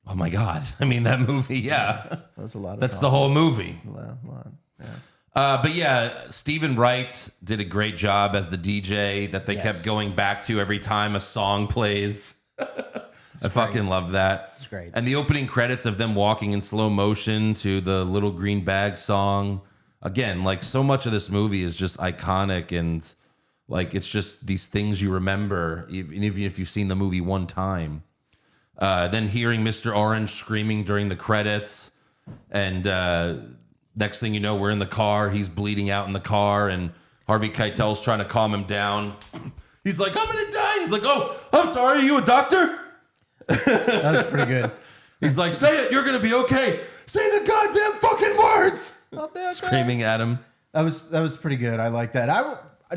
Oh my God. I mean, that movie, yeah. That was a lot of That's the whole movie. a lot. Yeah. But yeah, Stephen Wright did a great job as the DJ that they kept going back to every time a song plays. I fucking love that. It's great. And the opening credits of them walking in slow motion to the Little Green Bag song. Again, like, so much of this movie is just iconic, and like, it's just these things you remember, even if you've seen the movie one time. Then hearing Mr. Orange screaming during the credits, and next thing you know, we're in the car. He's bleeding out in the car, and Harvey Keitel's trying to calm him down. He's like, I'm gonna die. He's like, oh, I'm sorry. Are you a doctor? That was pretty good. He's like, say it. You're gonna be okay. Say the goddamn fucking words. Not Screaming at him. That was pretty good. I like that.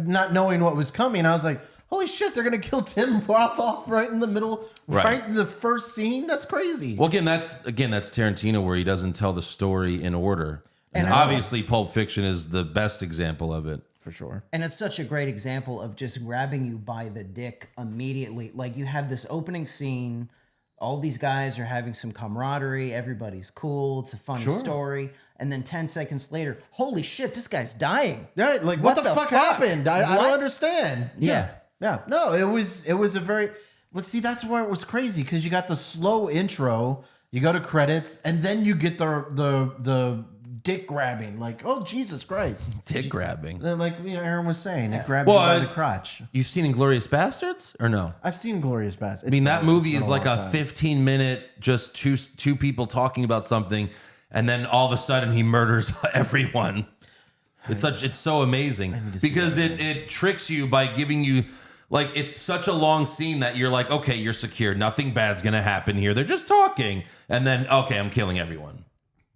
Not knowing what was coming, I was like, holy shit, they're gonna kill Tim Roth off right in the middle, right in the first scene. That's crazy. Well, again, that's Tarantino, where he doesn't tell the story in order. And obviously, Pulp Fiction is the best example of it. For sure. And it's such a great example of just grabbing you by the dick immediately. Like, you have this opening scene, all these guys are having some camaraderie, everybody's cool, it's a funny story. And then 10 seconds later, holy shit, this guy's dying. Yeah, like what the fuck happened? I don't understand. Yeah. Yeah. No, it was a very see, that's where it was crazy, because you got the slow intro, you go to credits, and then you get the dick grabbing, like, oh Jesus Christ. Dick grabbing. Like, you know, Aaron was saying, it grabs you by the crotch. You've seen Inglourious Bastards or no? I've seen Glorious Bastards. I mean, that movie is like a 15-minute, just two people talking about something, and then all of a sudden he murders everyone. It's so amazing because it tricks you by giving you, like, it's such a long scene that you're like, okay, you're secure. Nothing bad's gonna happen here. They're just talking, and then okay, I'm killing everyone.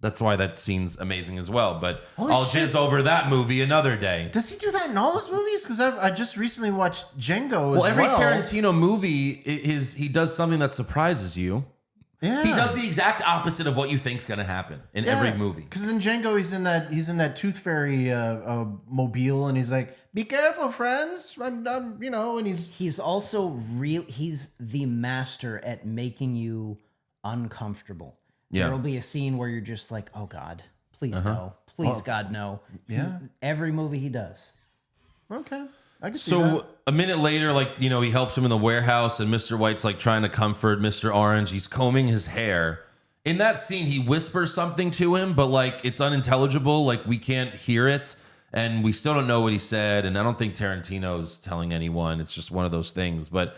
That's why that scene's amazing as well. But I'll jizz over that movie another day. Does he do that in all his movies? Because I just recently watched Django as well. Every Tarantino movie, he does something that surprises you. Yeah. He does the exact opposite of what you think's going to happen in every movie. Because in Django, he's in that Tooth Fairy mobile, and he's like, "Be careful, friends." I'm you know, and He's also he's the master at making you uncomfortable. Yeah. There'll be a scene where you're just like, oh God, please no. Please God, no. Yeah. Every movie he does. okay. I can see that. So a minute later, like, you know, he helps him in the warehouse, and Mr. White's like trying to comfort Mr. Orange. He's combing his hair. In that scene, he whispers something to him, but like it's unintelligible. Like, we can't hear it, and we still don't know what he said. And I don't think Tarantino's telling anyone. It's just one of those things. But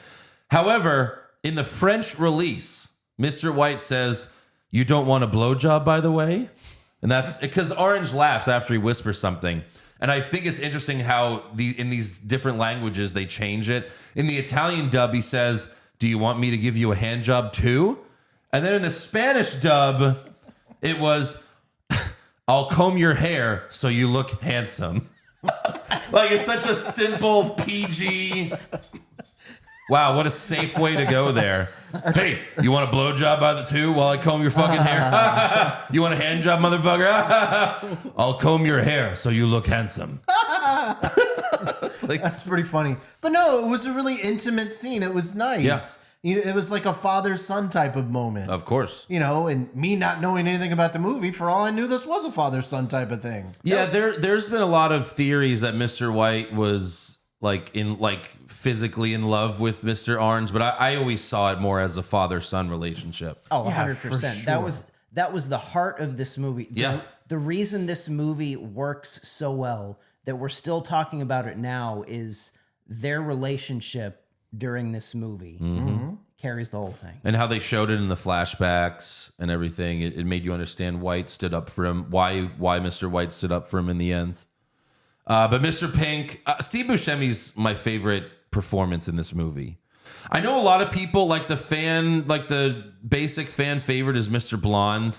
however, in the French release, Mr. White says, "You don't want a blowjob, by the way?" And that's because Orange laughs after he whispers something. And I think it's interesting how in these different languages they change it. In the Italian dub, he says, "Do you want me to give you a hand job too?" And then in the Spanish dub, it was, "I'll comb your hair so you look handsome." Like, it's such a simple PG Wow, what a safe way to go there. Hey, you want a blowjob by the two while I comb your fucking hair? You want a hand job, motherfucker? I'll comb your hair so you look handsome. It's like, That's pretty funny. But no, it was a really intimate scene. It was nice. Yeah. It was like a father-son type of moment. of course. And me not knowing anything about the movie, for all I knew, this was a father-son type of thing. Yeah, there's been a lot of theories that Mr. White was physically in love with Mr. Orange, but I always saw it more as a father-son relationship. Oh, Yeah, 100%. for That was the heart of this movie. Yeah. The reason this movie works so well that we're still talking about it now is their relationship during this movie carries the whole thing. And how they showed it in the flashbacks and everything, it made you understand White stood up for him, why Mr. White stood up for him in the end. But Mr. Pink, Steve Buscemi's my favorite performance in this movie. I know a lot of people the basic fan favorite is Mr. Blonde,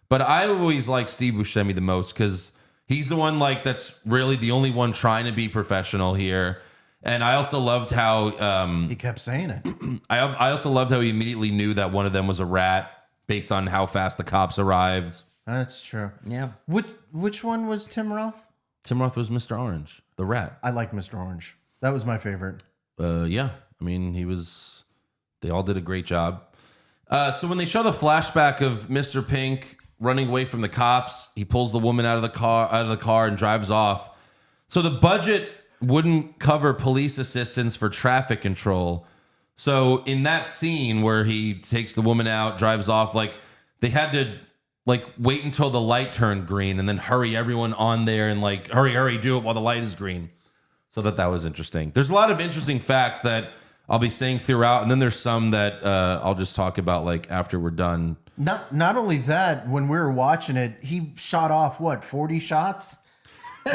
but I always like Steve Buscemi the most because he's the one that's really the only one trying to be professional here. And I also loved how He kept saying it. I also loved how he immediately knew that one of them was a rat based on how fast the cops arrived. That's true. Yeah. Which one was Tim Roth? Tim Roth was Mr. Orange, the rat. I like Mr. Orange. That was my favorite. Yeah. I mean, they all did a great job. So when they show the flashback of Mr. Pink running away from the cops, he pulls the woman out of the car and drives off. So the budget wouldn't cover police assistance for traffic control. So in that scene where he takes the woman out, drives off, they had to wait until the light turned green and then hurry everyone on there and hurry, do it while the light is green. So that was interesting. There's a lot of interesting facts that I'll be saying throughout, and then there's some that I'll just talk about after we're done. Not only that, when we were watching it, he shot off 40 shots?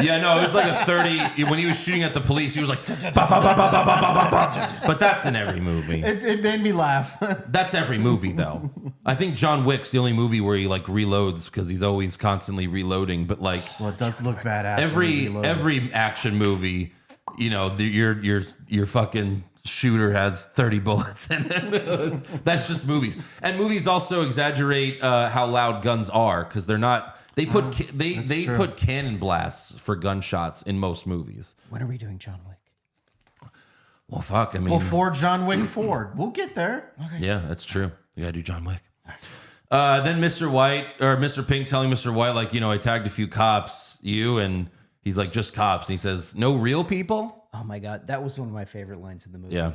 Yeah, no, it was a 30. When he was shooting at the police, he was like, "Ba, ba, ba, ba, ba, ba, ba, ba, ba." But that's in every movie. It made me laugh. That's every movie, though. I think John Wick's the only movie where he reloads because he's always constantly reloading. But Well, it does look badass. when he reloads. every action movie, your fucking shooter has 30 bullets in it. That's just movies. And movies also exaggerate how loud guns are because they're not. They put they true. put cannon blasts for gunshots in most movies. When are we doing John Wick? Well, fuck. I mean, Before John Wick 4. We'll get there. yeah, that's true. You gotta do John Wick. Then Mr. Pink telling Mr. White, I tagged a few cops, and he's like, just cops. And he says, no real people? Oh my God. That was one of my favorite lines in the movie. Yeah.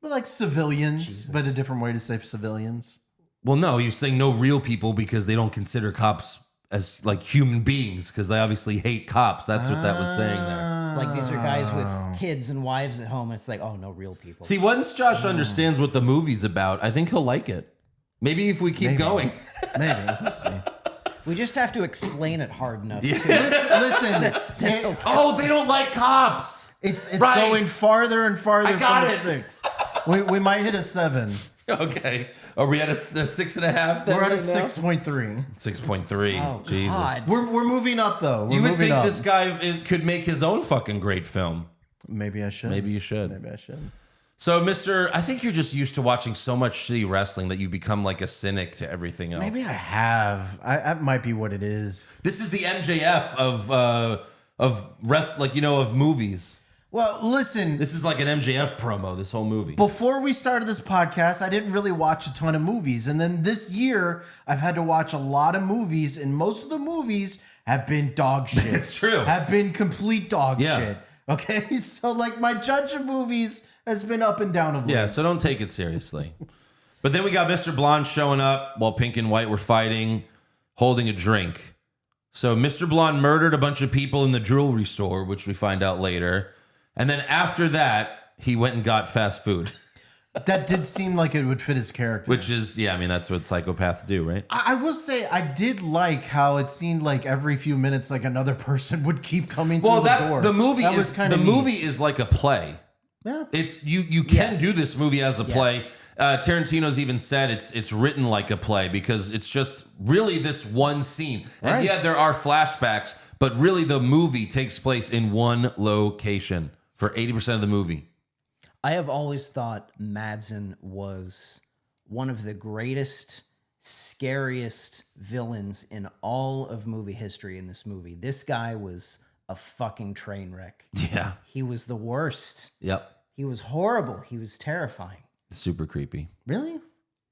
But civilians, Jesus. but a different way to say civilians. Well, no, he was saying no real people because they don't consider cops as human beings because they obviously hate cops. That's what that was saying there. These are guys with kids and wives at home. It's oh, no real people. See, once Josh understands what the movie's about, I think he'll like it. Maybe if we keep going. Maybe. We'll see. We just have to explain it hard enough. Listen. Oh, they don't like cops. It's Right. going farther and farther I got from it. a 6. We might hit a 7. Okay. Are we at a 6.5 then? We're at a right now? 6.3. 6.3. Oh, Jesus. God. We're moving up though. We're You would moving think up. this guy could make his own fucking great film. Maybe I should. Maybe you should. Maybe I should. So, I think you're just used to watching so much shitty wrestling that you become a cynic to everything else. Maybe I have. That might be what it is. This is the MJF of movies. Well, listen. This is like an MJF promo, this whole movie. Before we started this podcast, I didn't really watch a ton of movies. And then this year, I've had to watch a lot of movies, and most of the movies have been dog shit. It's true. Have been complete dog Yeah. shit. Okay? So, my judge of movies has been up and down of late. Yeah, so don't take it seriously. But then we got Mr. Blonde showing up while Pink and White were fighting, holding a drink. So Mr. Blonde murdered a bunch of people in the jewelry store, which we find out later. And then after that, he went and got fast food. That did seem like it would fit his character. Which is, that's what psychopaths do, right? I will say I did like how it seemed like every few minutes, another person would keep coming through the door. The movie That was kinda neat. movie is like a play. Yeah. It's you can do this movie as a play. Tarantino's even said it's written like a play because it's just really this one scene. And Right. yeah, there are flashbacks, but really the movie takes place in one location for 80% of the movie. I have always thought Madsen was one of the greatest, scariest villains in all of movie history in this movie. This guy was a fucking train wreck. Yeah. He was the worst. Yep. He was horrible. He was terrifying. Super creepy. Really?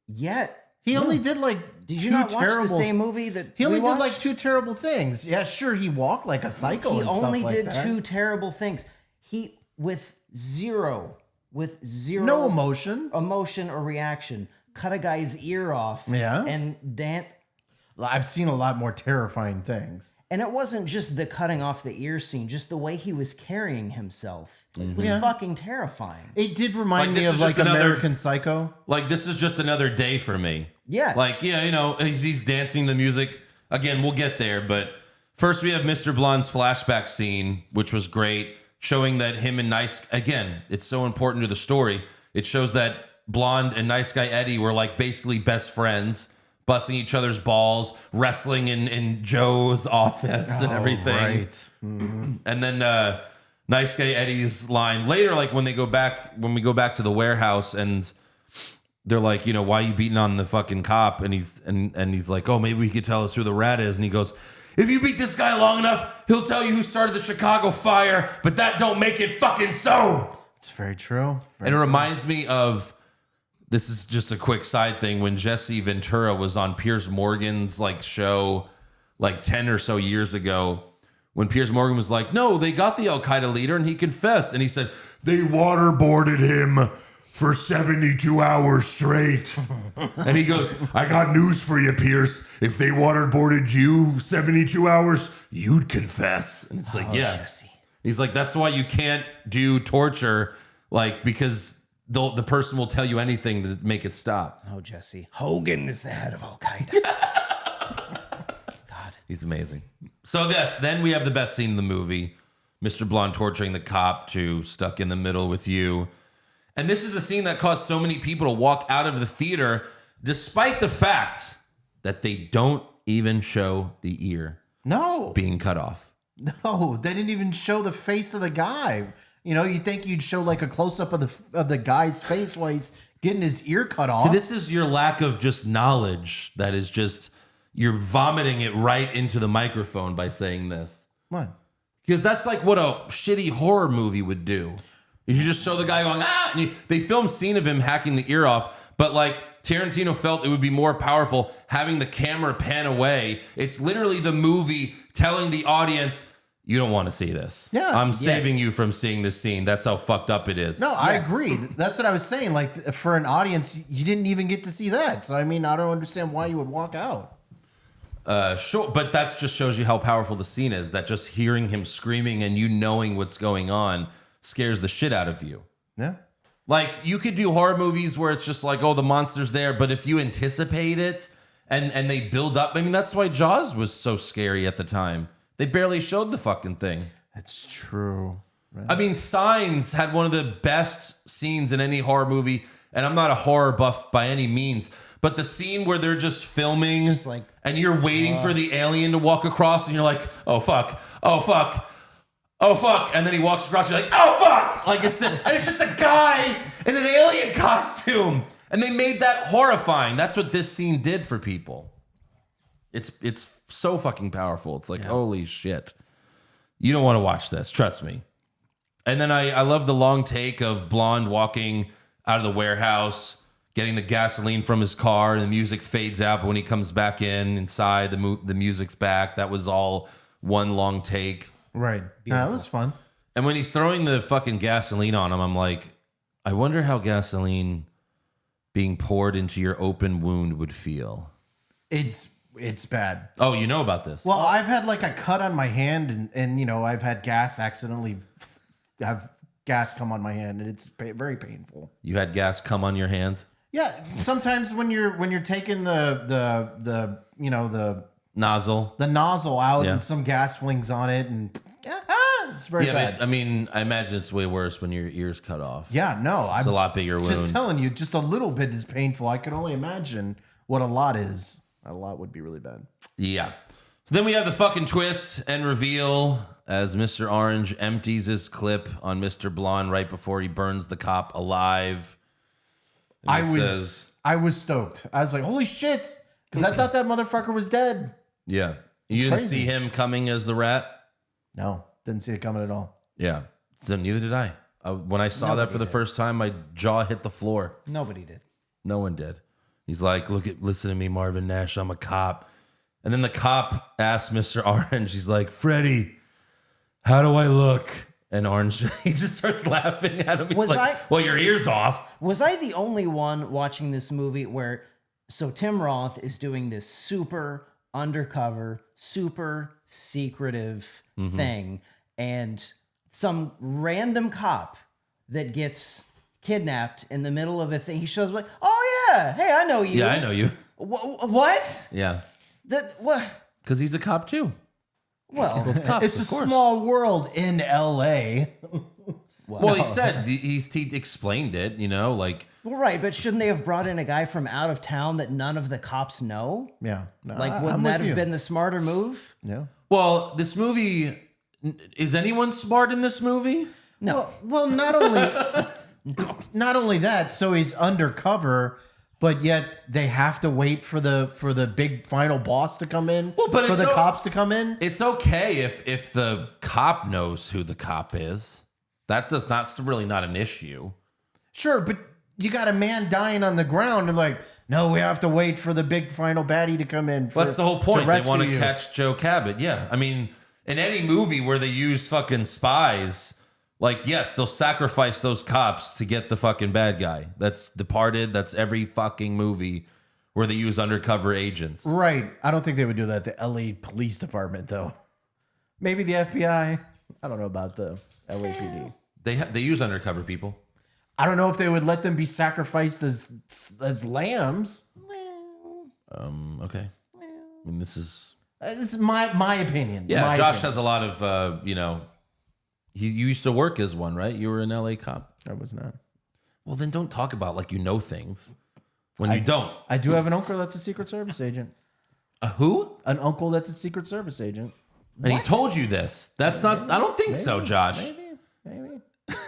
Yet, He only did like did two you not watch terrible, the same movie that He only we did like watched? 2 terrible things. Yeah, sure, he walked like a psycho. He and stuff only like did that. 2 terrible things. He with zero No emotion. emotion or reaction, cut a guy's ear off. Yeah. And I've seen a lot more terrifying things. And it wasn't just the cutting off the ear scene, just the way he was carrying himself was Yeah. fucking terrifying. It did remind Like, me this of is like just another- American Psycho. Like, this is just another day for me. Yes. Like, yeah, you know, he's dancing the music. Again, we'll get there. But first we have Mr. Blonde's flashback scene, which was great, showing that him and again, it's so important to the story. It shows that Blonde and Nice Guy Eddie were like basically best friends, busting each other's balls, wrestling in Joe's office and everything. Right. Mm-hmm. And then Nice Guy Eddie's line later, like when we go back to the warehouse and they're like, you know, why are you beating on the fucking cop? And he's like, oh, maybe he could tell us who the rat is. And he goes, if you beat this guy long enough, he'll tell you who started the Chicago fire, but that don't make it fucking so. It's very true. And it reminds me of, this is just a quick side thing, when Jesse Ventura was on Piers Morgan's like show like 10 or so years ago, when Piers Morgan was like, no, they got the Al-Qaeda leader and he confessed. And he said, they waterboarded him for 72 hours straight. And he goes, I got news for you, Pierce. If they waterboarded you 72 hours, you'd confess. And it's like, yeah. Jesse. He's like, that's why you can't do torture, like, because the person will tell you anything to make it stop. Oh, Jesse. Hogan is the head of Al-Qaeda. God. He's amazing. So then we have the best scene in the movie. Mr. Blonde torturing the cop to Stuck in the Middle with You. And this is the scene that caused so many people to walk out of the theater, despite the fact that they don't even show the ear No. being cut off. No, they didn't even show the face of the guy. You know, you think you'd show like a close up of the guy's face while he's getting his ear cut off. So this is your lack of just knowledge that is just, you're vomiting it right into the microphone by saying this. What? Because that's like what a shitty horror movie would do. You just show the guy going, ah! And they filmed scene of him hacking the ear off, but like Tarantino felt it would be more powerful having the camera pan away. It's literally the movie telling the audience, you don't want to see this. Yeah. I'm saving you from seeing this scene. That's how fucked up it is. No, I agree. That's what I was saying. Like, for an audience, you didn't even get to see that. So, I mean, I don't understand why you would walk out. Sure, but that just shows you how powerful the scene is, that just hearing him screaming and you knowing what's going on scares the shit out of you. Yeah. Like, you could do horror movies where it's just like, oh, the monster's there, but if you anticipate it and they build up, I mean, that's why Jaws was so scary at the time. They barely showed the fucking thing. That's true. Right. I mean, Signs had one of the best scenes in any horror movie, and I'm not a horror buff by any means, but the scene where they're just filming like, and you're waiting for the alien to walk across and you're like, oh, fuck, oh, fuck. Oh, fuck. And then he walks across, you're like, oh, fuck. Like, and it's just a guy in an alien costume. And they made that horrifying. That's what this scene did for people. It's so fucking powerful. It's like, holy shit. You don't want to watch this. Trust me. And then I love the long take of Blonde walking out of the warehouse, getting the gasoline from his car, and the music fades out. But when he comes back inside, the music's back. That was all one long take. Right. Yeah, that was fun. And when he's throwing the fucking gasoline on him, I'm like, I wonder how gasoline being poured into your open wound would feel. It's bad. Oh, you know about this? Well, I've had like a cut on my hand and you know, I've had gas accidentally have gas come on my hand and it's very painful. You had gas come on your hand? Yeah, sometimes when you're taking the you know, the Nozzle. nozzle out Yeah. and some gas flings on it and it's very bad. But, I mean, I imagine it's way worse when your ear's cut off. Yeah, no, It's a lot bigger wound. just telling you, just a little bit is painful. I can only imagine what a lot is. A lot would be really bad. Yeah. So then we have the fucking twist and reveal as Mr. Orange empties his clip on Mr. Blonde right before he burns the cop alive. And I was stoked. I was like, holy shit. Because I thought that motherfucker was dead. Yeah. You didn't crazy. see him coming as the rat? No, didn't see it coming at all. Yeah. So neither did I. When I saw that for the first time, my jaw hit the floor. Nobody did. No one did. He's like, listen to me, Marvin Nash. I'm a cop. And then the cop asks Mr. Orange, he's like, Freddie, how do I look? And Orange, he just starts laughing at him. He's well, your ear's off. Was I the only one watching this movie where, so Tim Roth is doing this super undercover, super secretive thing, and some random cop that gets kidnapped in the middle of a thing, he shows up like, oh yeah, hey, I know you. Yeah, I know you. What? Yeah. That what? Because he's a cop too. Well, Cops, It's a of course. small world in L.A. Well, he said he explained it, you know, like well, right, but shouldn't they have brought in a guy from out of town that none of the cops know? Yeah. No, Like, wouldn't that have been the smarter move? Yeah. well, this movie, is anyone smart in this movie? No. Well, not only that, so he's undercover, but yet they have to wait for the big final boss to come in. Well, but for it's the cops to come in. It's okay if the cop knows who the cop is. That's really not an issue. Sure, but you got a man dying on the ground and like, no, we have to wait for the big final baddie to come in. That's the whole point. They want to you. catch Joe Cabot. Yeah. I mean, in any movie where they use fucking spies, like, yes, they'll sacrifice those cops to get the fucking bad guy. That's Departed. That's every fucking movie where they use undercover agents. Right. I don't think they would do that at the LA Police Department, though. Maybe the FBI. I don't know about the LAPD. They use undercover people. I don't know if they would let them be sacrificed as lambs. Okay. I mean, this is... It's my opinion. Yeah, my Josh opinion. has a lot of, you used to work as one, right? You were an LA cop. I was not. Well, then don't talk about like you know things when you don't. I do have an uncle that's a Secret Service agent. A who? An uncle that's a Secret Service agent. And he told you this. That's not... I don't think so, Josh. Maybe.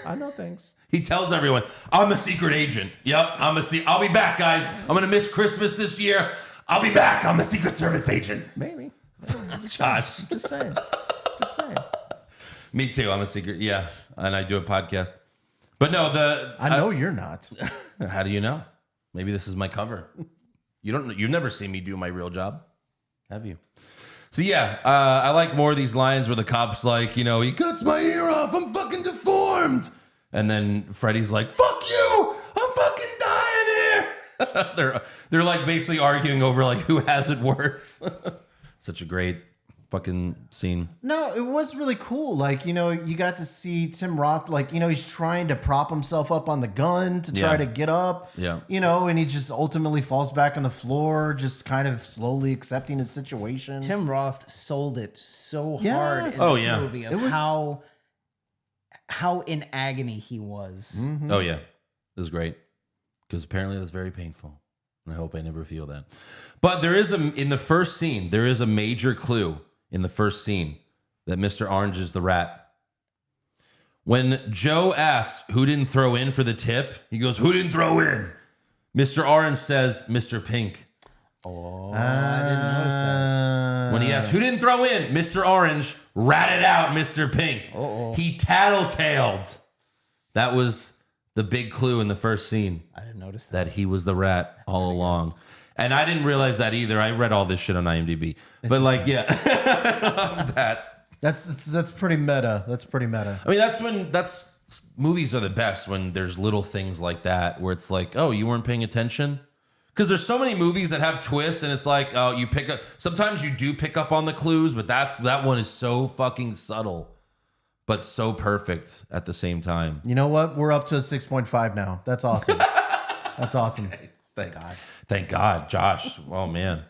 I know things. He tells everyone, I'm a secret agent. Yep, I'll be back, guys. I'm going to miss Christmas this year. I'll be back. I'm a Secret Service agent. Maybe. Josh. Just saying. Me too. I'm a secret. Yeah. And I do a podcast. But no, I know you're not. How do you know? Maybe this is my cover. You've never seen me do my real job, have you? So yeah, I like more of these lines where the cop's like, he cuts my ear off. I'm fucking deformed. And then Freddy's like, fuck you. I'm fucking dying here. They're like basically arguing over like who has it worse. Such a great fucking scene. No, it was really cool. Like, you got to see Tim Roth, like, he's trying to prop himself up on the gun to try to get up. Yeah. And he just ultimately falls back on the floor, just kind of slowly accepting his situation. Tim Roth sold it so hard Yes. in this Oh, yeah. movie of how in agony he was. Mm-hmm. Oh yeah, it was great because apparently that's very painful, and I hope I never feel that. But in the first scene, there is a major clue in the first scene that Mr. Orange is the rat. When Joe asks who didn't throw in for the tip, he goes, "Who didn't throw in?" Mr. Orange says, "Mr. Pink." Oh, I didn't notice that. When he asks, who didn't throw in? Mr. Orange ratted out Mr. Pink. He tattletaled. That was the big clue in the first scene. I didn't notice that. That he was the rat all along. And I didn't realize that either. I read all this shit on IMDb. But like, yeah. That's pretty meta. That's pretty meta. I mean, movies are the best when there's little things like that where it's like, oh, you weren't paying attention? Because there's so many movies that have twists, and it's like, oh, you pick up. Sometimes you do pick up on the clues, but that one is so fucking subtle, but so perfect at the same time. You know what? We're up to a 6.5 now. That's awesome. That's awesome. Thank God, Josh. Oh man.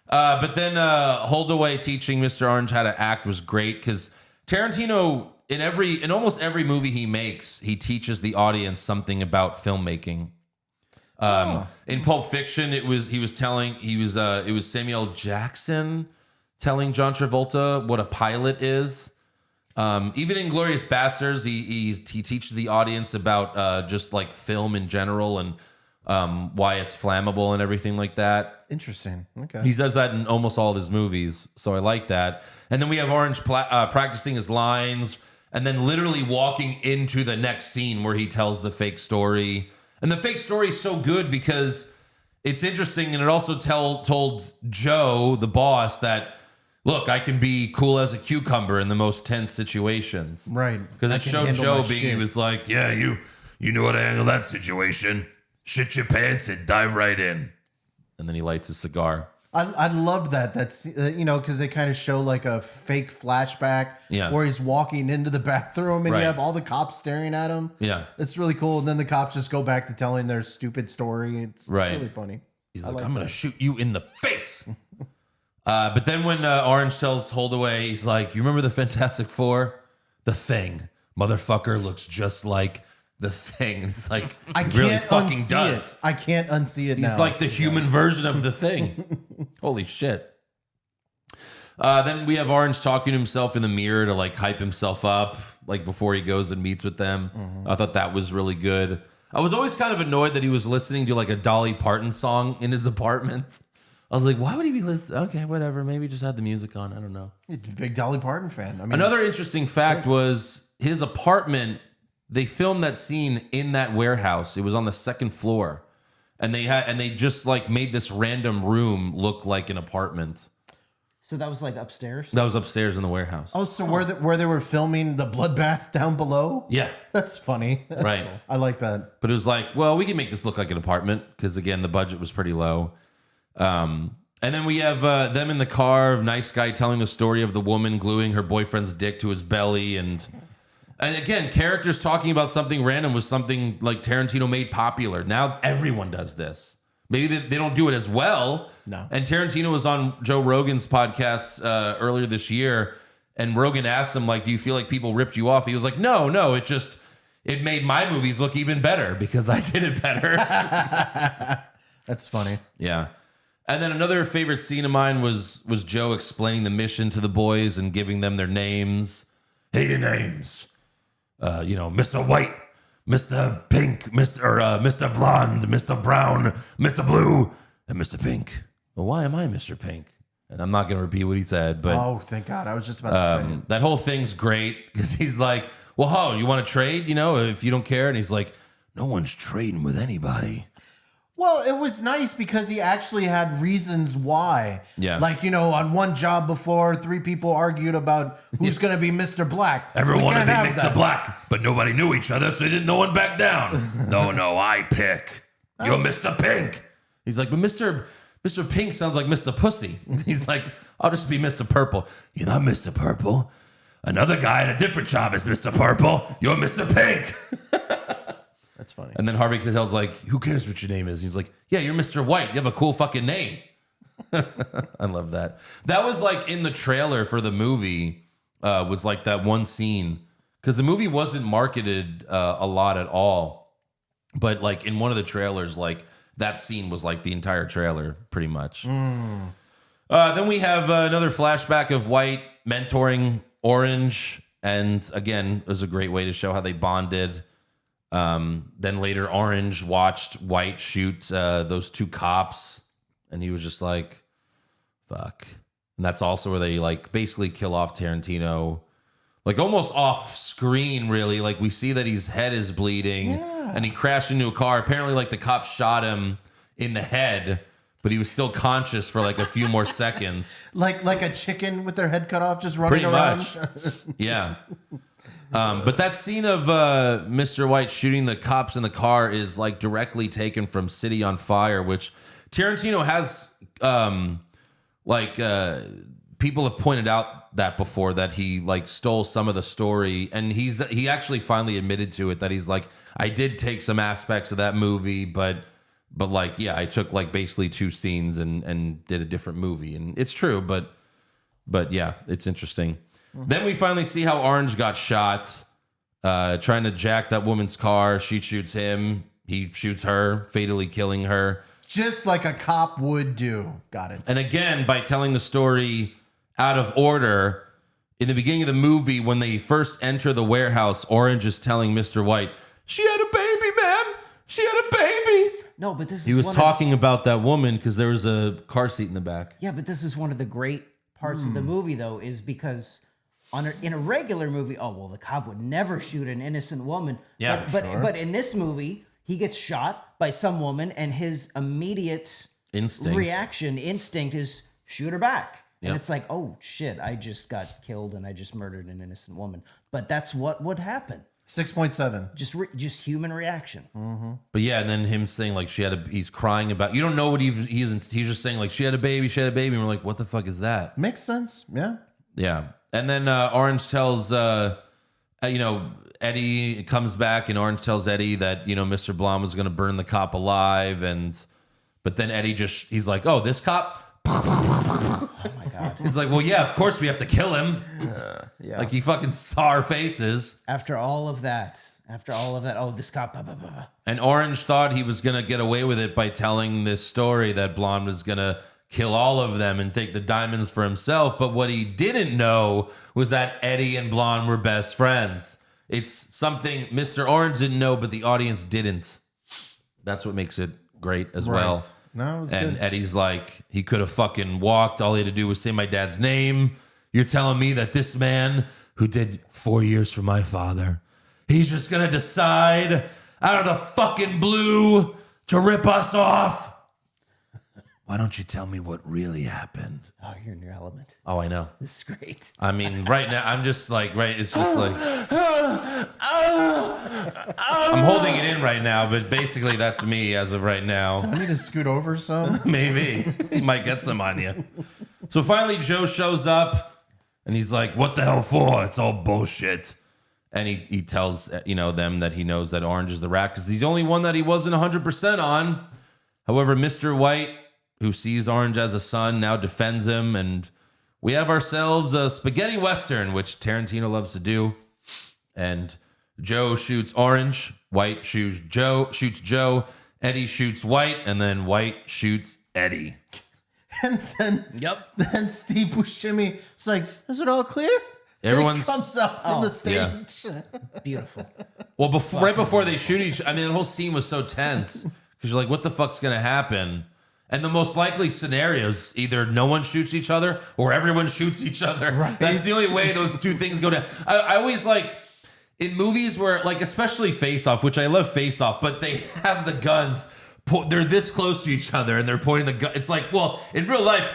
But then Holdaway teaching Mr. Orange how to act was great because Tarantino in almost every movie he makes, he teaches the audience something about filmmaking. In Pulp Fiction, it was Samuel Jackson telling John Travolta what a pilot is. Even in Glorious Bastards, he teaches the audience about just like film in general and why it's flammable and everything like that. Interesting. Okay. He does that in almost all of his movies, so I like that. And then we have Orange practicing his lines and then literally walking into the next scene where he tells the fake story. And the fake story is so good because it's interesting, and it also told Joe, the boss, that, look, I can be cool as a cucumber in the most tense situations. Right. Because it showed Joe being, he was like, yeah, you know how to handle that situation. Shit your pants and dive right in. And then he lights his cigar. I loved that. That's, because they kind of show like a fake flashback where he's walking into the bathroom and you have all the cops staring at him. Yeah. It's really cool. And then the cops just go back to telling their stupid story. It's really funny. He's like, I'm going to shoot you in the face. But then when Orange tells Holdaway, he's like, you remember the Fantastic Four? The Thing. Motherfucker looks just like the Thing. It's like, I it can't really fucking unsee does. it. I can't unsee it now. He's like the human version of the Thing. Holy shit. Then we have Orange talking to himself in the mirror to like hype himself up, like before he goes and meets with them. I thought that was really good. I was always kind of annoyed that he was listening to like a Dolly Parton song in his apartment. I was like, why would he be listening? Okay, whatever. Maybe just had the music on. I don't know. He's a big Dolly Parton fan. I mean, another interesting fact was his apartment. They filmed that scene in that warehouse. It was on the second floor, and they just like made this random room look like an apartment. So that was like upstairs? That was upstairs in the warehouse. Oh, so where they were filming the bloodbath down below? Yeah. That's funny. That's Right. cool. I like that. But it was like, well, we can make this look like an apartment because, again, the budget was pretty low. And then we have them in the car, nice guy telling the story of the woman gluing her boyfriend's dick to his belly. And again, characters talking about something random was something like Tarantino made popular. Now everyone does this. Maybe they don't do it as well. No. And Tarantino was on Joe Rogan's podcast earlier this year, and Rogan asked him, like, do you feel like people ripped you off? He was like, no, it made my movies look even better because I did it better. That's funny. Yeah. And then another favorite scene of mine was Joe explaining the mission to the boys and giving them their names. Hey, your names. Mr. White, Mr. Pink, Mr. Blonde, Mr. Brown, Mr. Blue, and Mr. Pink. Well, why am I Mr. Pink? And I'm not going to repeat what he said, but Oh, thank God. I was just about to say it. that whole thing's great because he's like, well, you want to trade, if you don't care? And he's like, no one's trading with anybody. Well, it was nice because he actually had reasons why. Yeah. Like, on one job before, 3 people argued about who's going to be Mr. Black. Everyone We wanted can't to have be Mr. that. Black, but nobody knew each other, so no one backed down. No, I pick. You're Mr. Pink. He's like, but Mr. Pink sounds like Mr. Pussy. He's like, I'll just be Mr. Purple. You're not Mr. Purple. Another guy at a different job is Mr. Purple. You're Mr. Pink. That's funny. And then Harvey Keitel's like, who cares what your name is? He's like, yeah, you're Mr. White. You have a cool fucking name. I love that. That was like in the trailer for the movie, was like that one scene. Because the movie wasn't marketed a lot at all. But like in one of the trailers, like that scene was like the entire trailer pretty much. Then we have another flashback of White mentoring Orange. And again, it was a great way to show how they bonded. Then later, Orange watched White shoot those 2 cops, and he was just like, fuck. And that's also where they like basically kill off Tarantino, like almost off screen, really. Like we see that his head is bleeding and he crashed into a car. Apparently, like the cops shot him in the head, but he was still conscious for like a few more seconds. Like a chicken with their head cut off, just running Pretty around. much. Yeah. But that scene of Mr. White shooting the cops in the car is like directly taken from City on Fire, which Tarantino has people have pointed out that before, that he like stole some of the story, and he actually finally admitted to it, that he's like, I did take some aspects of that movie, but like, yeah, I took like basically 2 scenes and did a different movie, and it's true, but yeah, it's interesting. Then we finally see how Orange got shot, trying to jack that woman's car. She shoots him. He shoots her, fatally killing her. Just like a cop would do. Got it. And again, by telling the story out of order, in the beginning of the movie, when they first enter the warehouse, Orange is telling Mr. White, she had a baby, man. She had a baby. No, but this is He was one talking about that woman because there was a car seat in the back. Yeah, but this is one of the great parts of the movie, though, is because in a regular movie, oh well, the cop would never shoot an innocent woman. Yeah, but in this movie, he gets shot by some woman, and his immediate instinct is shoot her back. And Yep. it's like, oh shit, I just got killed and I just murdered an innocent woman. But that's what would happen. 6.7. Just human reaction. But yeah, and then him saying like he's crying about. You don't know what he's just saying like she had a baby, and we're like, what the fuck is that? Makes sense. Yeah. Yeah, and then Orange tells Eddie comes back, and Orange tells Eddie that Mr. Blonde was going to burn the cop alive, but then Eddie he's like, oh, this cop. Oh my god. He's like, well, yeah, of course we have to kill him. Yeah. Like he fucking saw our faces. After all of that, oh, this cop. Blah, blah, blah. And Orange thought he was going to get away with it by telling this story that Blonde was going to kill all of them and take the diamonds for himself. But what he didn't know was that Eddie and Blonde were best friends. It's something Mr. Orange didn't know, but the audience didn't. That's what makes it great as well. No, it was And good. Eddie's like, he could have fucking walked. All he had to do was say my dad's name. You're telling me that this man who did 4 years for my father, he's just going to decide out of the fucking blue to rip us off? Why don't you tell me what really happened? Oh, you're in your element. Oh, I know. This is great. I mean, right now, I'm just like, it's just like, I'm holding it in right now, but basically that's me as of right now. I need to scoot over some. Maybe. He might get some on you. So finally, Joe shows up, and he's like, what the hell for? It's all bullshit. And he tells, them that he knows that Orange is the rat because he's the only one that he wasn't 100% on. However, Mr. White, who sees Orange as a son, now defends him, and we have ourselves a spaghetti western, which Tarantino loves to do. And Joe shoots Orange, White shoots Joe, Eddie shoots White, and then White shoots Eddie. And then Steve Buscemi is like, is it all clear? Everyone's He comes up from the stage. Beautiful. well right before they shoot the whole scene was so tense because you're like, what the fuck's gonna happen? And the most likely scenario is either no one shoots each other or everyone shoots each other. Right. That's the only way those two things go down. I always like in movies where, like, especially Face Off, which I love Face Off, but they have the guns. They're this close to each other and they're pointing the gun. It's like, well, in real life,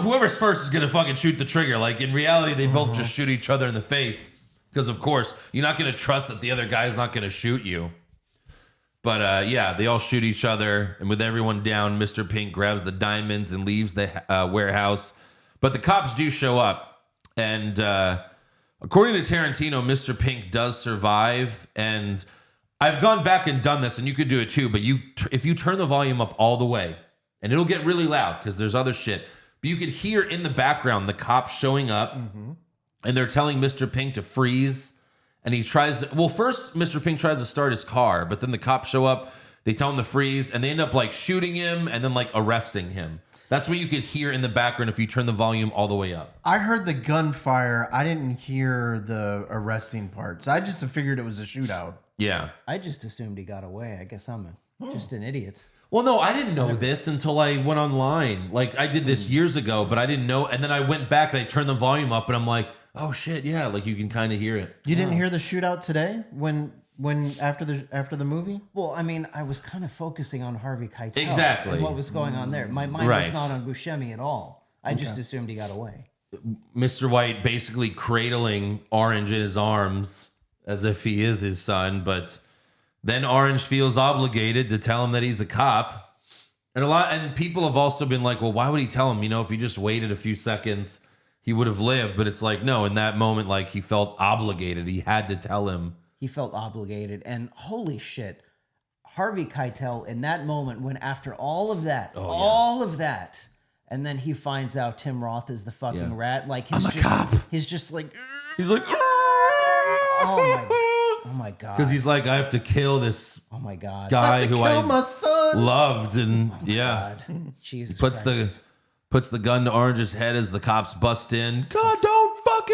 whoever's first is gonna fucking shoot the trigger. Like in reality, they both just shoot each other in the face because, of course, you're not gonna trust that the other guy's not gonna shoot you. But they all shoot each other, and with everyone down, Mr. Pink grabs the diamonds and leaves the warehouse. But the cops do show up, and according to Tarantino, Mr. Pink does survive. And I've gone back and done this, and you could do it too. But if you turn the volume up all the way, and it'll get really loud because there's other shit. But you could hear in the background the cops showing up, and they're telling Mr. Pink to freeze. And first Mr. Pink tries to start his car, but then the cops show up, they tell him to freeze, and they end up like shooting him and then like arresting him. That's what you could hear in the background if you turn the volume all the way up. I heard the gunfire. I didn't hear the arresting parts. I just figured it was a shootout. Yeah. I just assumed he got away. I guess I'm just an idiot. Well, no, I didn't know this until I went online. Like, I did this years ago, but I didn't know. And then I went back and I turned the volume up, and I'm like, oh shit, yeah, like you can kind of hear it. You didn't hear the shootout today when after the movie? Well, I mean, I was kind of focusing on Harvey Keitel. Exactly. And what was going on there. My mind was not on Buscemi at all. I just assumed he got away. Mr. White basically cradling Orange in his arms as if he is his son, but then Orange feels obligated to tell him that he's a cop. And people have also been like, well, why would he tell him? If he just waited a few seconds, he would have lived. But it's like, no, in that moment, like, he felt obligated. He had to tell him. He felt obligated. And holy shit, Harvey Keitel in that moment, when after all of that, and then he finds out Tim Roth is the fucking rat, like he's just like, he's like, oh my god, because he's like, I have to kill this guy who I loved, and God. Jesus puts Christ. the gun to Orange's head as the cops bust in. God, don't fucking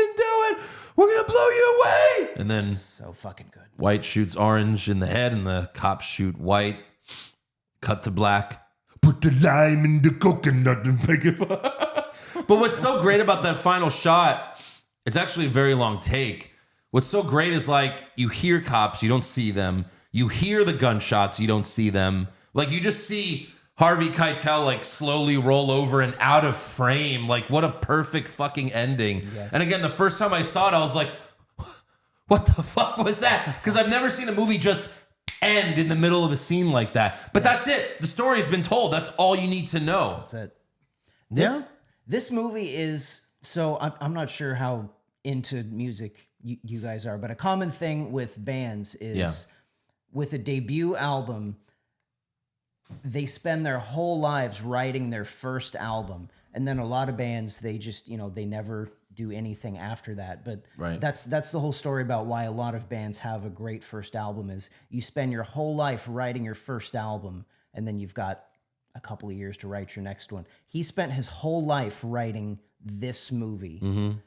God, we're going to blow you away. And then So fucking good. White shoots Orange in the head, and the cops shoot White. Cut to black. Put the lime in the coconut and make it. But what's so great about that final shot, it's actually a very long take. What's so great is like you hear cops, you don't see them. You hear the gunshots, you don't see them. Like you just see Harvey Keitel like slowly roll over and out of frame. Like what a perfect fucking ending. Yes. And again, the first time I saw it, I was like, what the fuck was that? Because I've never seen a movie just end in the middle of a scene like that. But that's it. The story's been told. That's all you need to know. That's it. This movie is, so I'm not sure how into music you guys are, but a common thing with bands is with a debut album, they spend their whole lives writing their first album. And then a lot of bands, they just, they never do anything after that. But that's the whole story about why a lot of bands have a great first album is you spend your whole life writing your first album, and then you've got a couple of years to write your next one. He spent his whole life writing this movie. Mm-hmm.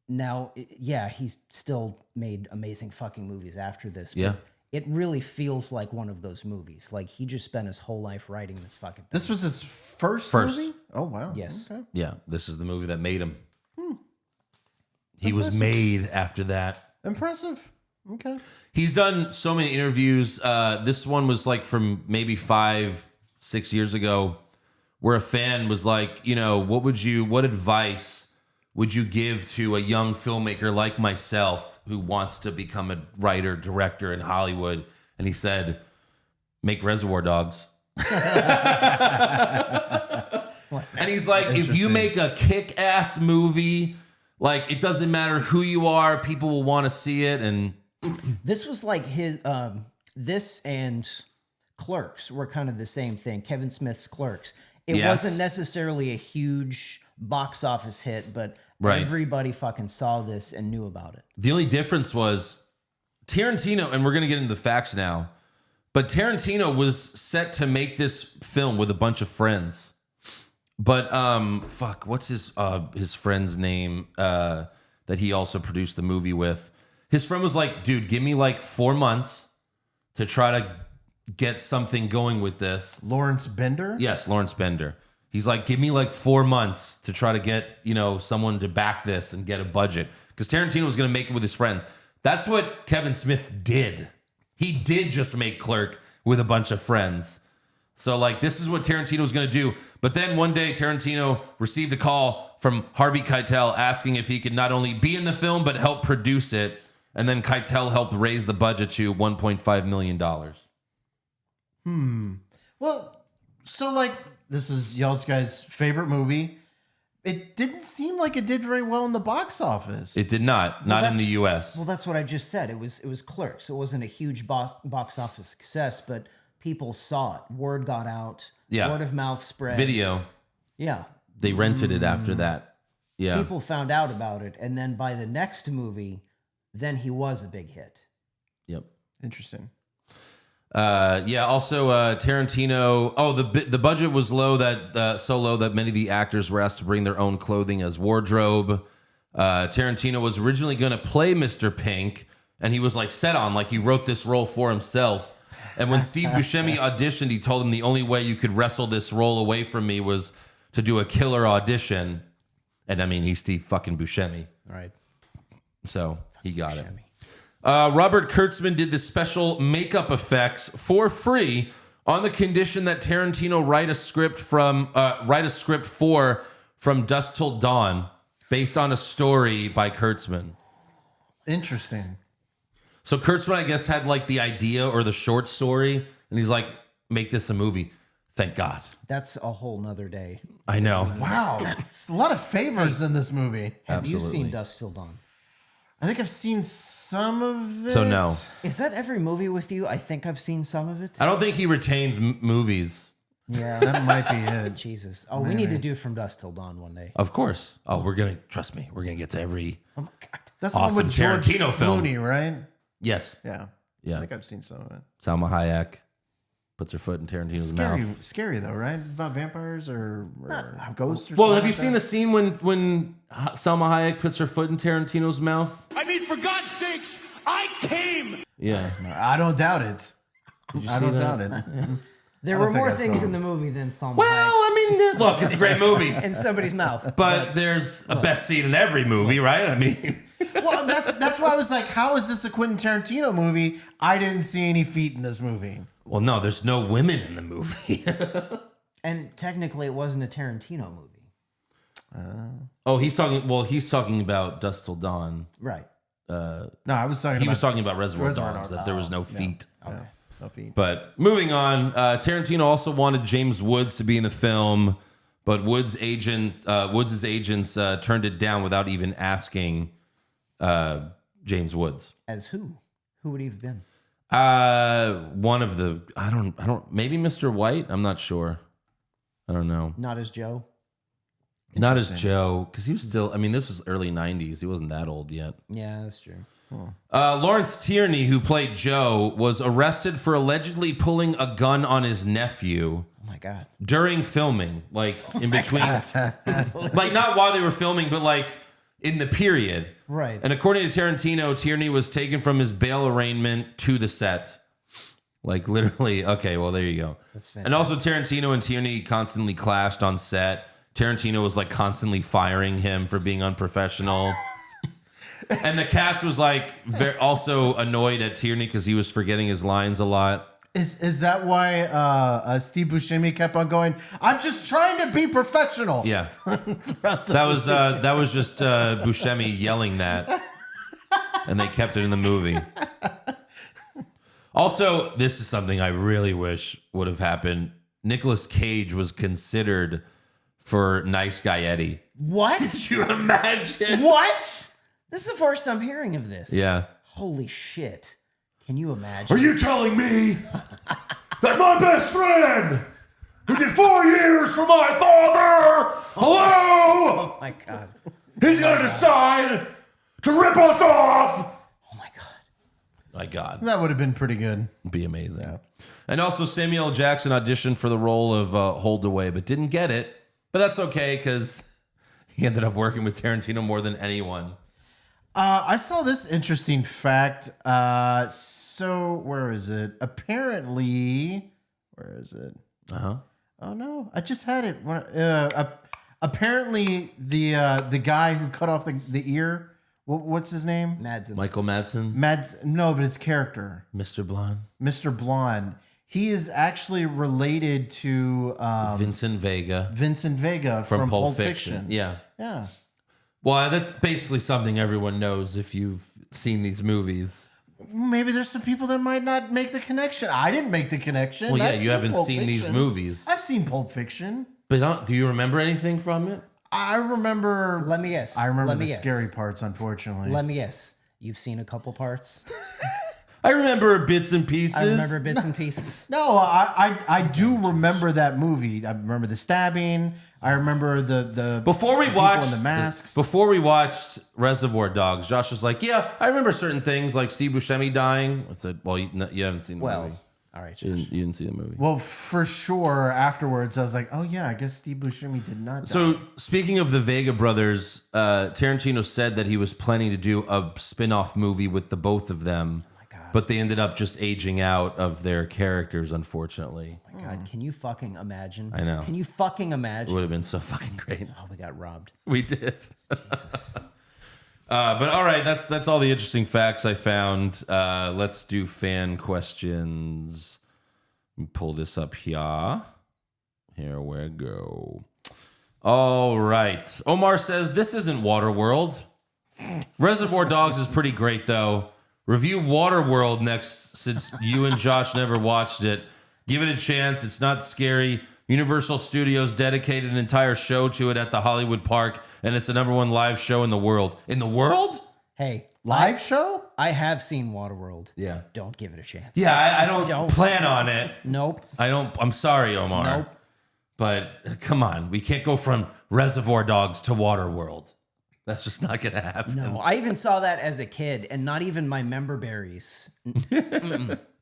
Now, he's still made amazing fucking movies after this. But it really feels like one of those movies. Like he just spent his whole life writing this fucking thing. This was his first movie? Oh, wow. Yes. Okay. Yeah, this is the movie that made him. He was made after that. Impressive. Okay. He's done so many interviews. This one was like from maybe 5-6 years ago, where a fan was like, what advice would you give to a young filmmaker like myself who wants to become a writer, director in Hollywood? And he said, make Reservoir Dogs. And he's like, if you make a kick-ass movie, like it doesn't matter who you are, people will want to see it. And this was like his, this and Clerks were kind of the same thing. Kevin Smith's Clerks. It wasn't necessarily a huge box office hit, but everybody fucking saw this and knew about it. The only difference was Tarantino, and we're going to get into the facts now, but Tarantino was set to make this film with a bunch of friends. But what's his friend's name that he also produced the movie with? His friend was like, dude, give me like 4 months to try to get something going with this. Lawrence Bender? Yes, Lawrence Bender. He's like, give me like 4 months to try to get, someone to back this and get a budget. Because Tarantino was going to make it with his friends. That's what Kevin Smith did. He did just make Clerk with a bunch of friends. So like, this is what Tarantino was going to do. But then one day Tarantino received a call from Harvey Keitel asking if he could not only be in the film, but help produce it. And then Keitel helped raise the budget to $1.5 million. Well, so like, this is y'all's guys' favorite movie. It didn't seem like it did very well in the box office. It did not in the U.S. Well, that's what I just said. It was Clerks. It wasn't a huge box office success, but people saw it. Word got out. Yeah. Word of mouth spread. Video. Yeah. They rented it after that. Yeah. People found out about it, and then by the next movie, then he was a big hit. Yep. Interesting. Also, Tarantino. Oh, the budget was low so low that many of the actors were asked to bring their own clothing as wardrobe. Tarantino was originally going to play Mr. Pink, and he was like set on, like he wrote this role for himself. And when Steve Buscemi auditioned, he told him the only way you could wrestle this role away from me was to do a killer audition. And I mean, he's Steve fucking Buscemi. Right. So he got it. Robert Kurtzman did the special makeup effects for free on the condition that Tarantino write a script for From Dusk Till Dawn, based on a story by Kurtzman. Interesting. So Kurtzman, I guess, had like the idea or the short story, and he's like, make this a movie. Thank God. That's a whole nother day. I know. Wow. There's a lot of favors in this movie. Have you seen Dusk Till Dawn? I think I've seen some of it. So no. Is that every movie with you? I think I've seen some of it. I don't think he retains movies. Yeah. That might be it. Jesus. Oh, we need to do From Dusk Till Dawn one day. Of course. Oh, trust me, we're going to get to every Oh my God. That's awesome the one with George Tarantino film. Clooney, right? Yes. Yeah. Yeah. I think I've seen some of it. Salma Hayek. puts her foot in Tarantino's Scary, mouth. scary though, right? About vampires or ghosts or Well, something have you like seen the scene when Salma Hayek puts her foot in Tarantino's mouth? I mean, for God's sakes, I came! Yeah. that? I don't doubt it. I don't doubt it. There I were don't think more I things saw in the movie than Salma Well, Hayek's I mean, look, it's a great movie. in somebody's mouth. But there's a best scene in every movie, right? I mean, Well, that's why I was like, how is this a Quentin Tarantino movie? I didn't see any feet in this movie. well, no, there's no women in the movie. And technically, it wasn't a Tarantino movie. Oh, he's talking about Dusk Till Dawn. Right. No, I was talking. He about was talking about Reservoir Reservoir Dogs, Dogs. that there was no feet. Yeah, no feet. But moving on, Tarantino also wanted James Woods to be in the film, but Woods' agents turned it down without even asking James Woods. As who? Who would he have been? One of the I don't maybe Mr. White. I'm not sure. I don't know. Not as Joe. Not as Joe, because he was still. I mean, this was early '90s. He wasn't that old yet. Yeah, that's true. Lawrence Tierney, who played Joe, was arrested for allegedly pulling a gun on his nephew Oh my God. during filming, like in between, like not while they were filming, but like in the period. Right. And according to Tarantino, Tierney was taken from his bail arraignment to the set. Like literally. Okay, well, there you go. That's and also Tarantino and Tierney constantly clashed on set. Tarantino was like constantly firing him for being unprofessional. And the cast was like also annoyed at Tierney because he was forgetting his lines a lot. Is that why Steve Buscemi kept on going? I'm just trying to be professional. Yeah, that was just Buscemi yelling that, and they kept it in the movie. Also, this is something I really wish would have happened. Nicolas Cage was considered for Nice Guy Eddie. What? Could you imagine? What? This is the first I'm hearing of this. Yeah. Holy shit. Can you imagine? Are you telling me that my best friend, who did 4 years for my father, hello, Oh my God. he's gonna decide to rip us off? Oh my God. My God, That would have been pretty good. it'd be amazing. And also Samuel L. Jackson auditioned for the role of Holdaway, but didn't get it. But that's okay because he ended up working with Tarantino more than anyone. I saw this interesting fact. So where is it? Apparently, where is it? Oh no, I just had it. Apparently, the guy who cut off the ear. What's his name? Madsen. Michael Madsen, No, but his character, Mr. Blonde, Mr. Blonde. He is actually related to Vincent Vega from Pulp Fiction. Yeah. Yeah. Well, that's basically something everyone knows if you've seen these movies. Maybe there's some people that might not make the connection. I didn't make the connection. Well, yeah, I've you haven't Pulp seen these Fiction. movies. I've seen Pulp Fiction. But do you remember anything from it? I remember. Let me guess. I remember Let me the guess. scary parts, unfortunately. Let me guess. You've seen a couple parts. I remember bits and pieces. I remember bits and pieces. No, I do remember that movie. I remember the stabbing. I remember the Before we people watched in the masks. Before we watched Reservoir Dogs, Josh was like, "Yeah, I remember certain things like Steve Buscemi dying." I said, "Well, you haven't seen the movie. All right, You Josh. didn't see the movie." Well, for sure. Afterwards, I was like, "Oh yeah, I guess Steve Buscemi did not." Die. So, speaking of the Vega brothers, Tarantino said that he was planning to do a spin-off movie with the both of them. But they ended up just aging out of their characters, unfortunately. Oh my God, can you fucking imagine? I know. Can you fucking It imagine? would have been so fucking great. Oh, we got robbed. We did. Jesus. But all right, that's all the interesting facts I found. Let's do fan questions. Let me pull this up here. Here we go. All right. Omar says, this isn't Waterworld. Reservoir Dogs is pretty great, though. Review Waterworld next, since you and Josh never watched it. Give it a chance. It's not scary. Universal Studios dedicated an entire show to it at the Hollywood Park, and it's the #1 live show in the world. In the world? Hey, live show. I have seen Waterworld. Yeah. Don't give it a chance. Yeah, I don't Don't. plan on it. Nope. I'm sorry, Omar. Nope. But come on, we can't go from Reservoir Dogs to Waterworld. That's just not going to happen. No, I even saw that as a kid, and not even my member berries.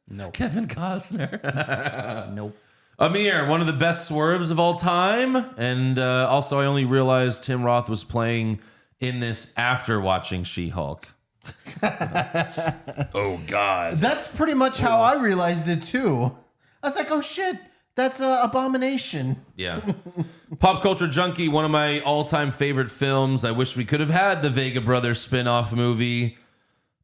Nope. Kevin Costner. Nope. Amir, one of the best swerves of all time. And also, I only realized Tim Roth was playing in this after watching She-Hulk. Oh, God. That's pretty much how I realized it too. I was like, oh shit, that's Abomination. Yeah. Pop Culture Junkie, one of my all-time favorite films. I wish we could have had the Vega Brothers spin-off movie.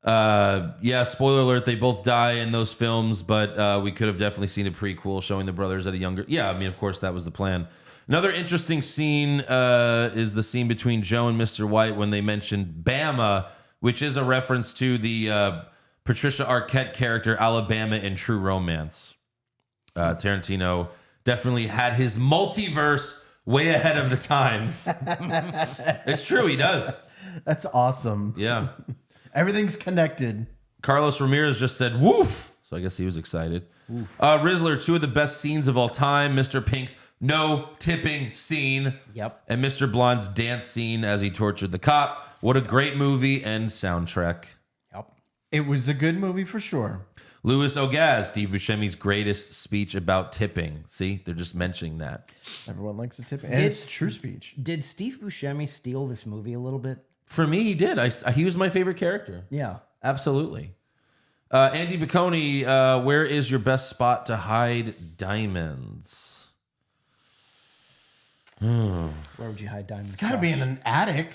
Yeah, spoiler alert, they both die in those films, but we could have definitely seen a prequel showing the brothers at a younger... Yeah, I mean, of course, that was the plan. Another interesting scene is the scene between Joe and Mr. White when they mentioned Bama, which is a reference to the Patricia Arquette character Alabama in True Romance. Tarantino definitely had his multiverse way ahead of the times. It's true, he does. That's awesome. Yeah. Everything's connected. Carlos Ramirez just said, woof. So I guess he was excited. Rizzler, two of the best scenes of all time. Mr. Pink's no tipping scene. Yep. And Mr. Blonde's dance scene as he tortured the cop. What a great movie and soundtrack. Yep. It was a good movie for sure. Louis Ogaz, Steve Buscemi's greatest speech about tipping. See, they're just mentioning that. Everyone likes a tip. And it's true speech. Did Steve Buscemi steal this movie a little bit? For me, he did. He was my favorite character. Yeah. Absolutely. Andy Baconi, where is your best spot to hide diamonds? Where would you hide diamonds? It's got to be in an attic.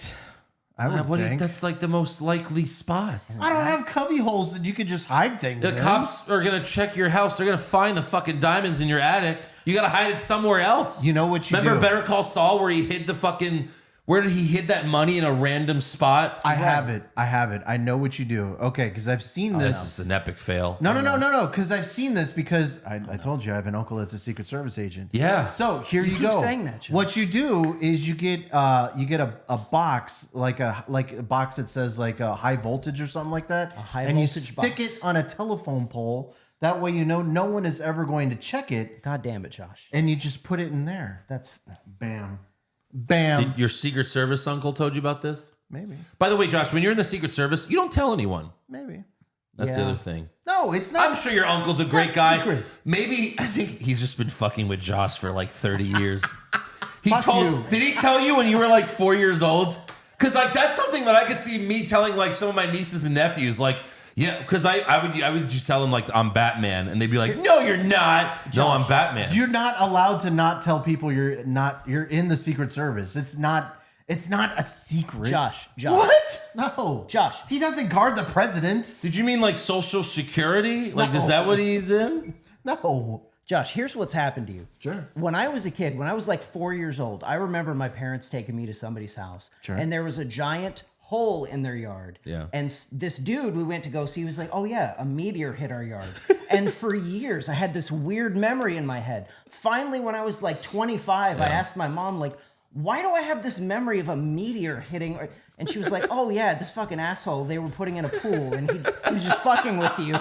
I would think. That's like the most likely spot. I don't have cubby holes that you could just hide things The in. cops are going to check your house. They're going to find the fucking diamonds in your attic. You got to hide it somewhere else. You know what you Remember do? Better Call Saul where he hid the fucking... Where did he hid that money in a random spot? I have it. I know what you do. Okay, because I've seen This this. is an epic fail. No. Because I've seen this because I told you I have an uncle that's a Secret Service agent. Yeah. So here you keep go. saying that, Joe. What you do is you get a box like a box that says like a high voltage or something like that, and you voltage stick box. it on a telephone pole. That way you know no one is ever going to check it, God damn it, Josh. and you just put it in there. That's Bam, bam. Did your Secret Service uncle told you about this? Maybe, By the way, Josh, when you're in the Secret Service, you don't tell anyone. maybe. That's the Yeah. other thing. No, it's not. I'm sure your uncle's a it's great not guy. secret. Maybe, I think he's just been fucking with Josh for like 30 years. Fuck you. Did he tell you when you were like 4 years old? Because like that's something that I could see me telling like some of my nieces and nephews. Like, yeah, because I would just tell them like I'm Batman, and they'd be like, no, you're not. No, I'm Batman. You're not allowed to not tell people you're in the Secret Service. It's not a secret. Josh. What? No. Josh. He doesn't guard the president. Did you mean like Social Security? Like, No. is that what he's in? No. Josh, here's what's happened to you. Sure. When I was a kid, when I was like 4 years old, I remember my parents taking me to somebody's house. Sure. And there was a giant hole in their yard. Yeah. And this dude we went to go see was like, oh yeah, a meteor hit our yard. And for years, I had this weird memory in my head. Finally, when I was like 25, I asked my mom, like, why do I have this memory of a meteor hitting? And she was like, oh yeah, this fucking asshole, they were putting in a pool and he was just fucking with you.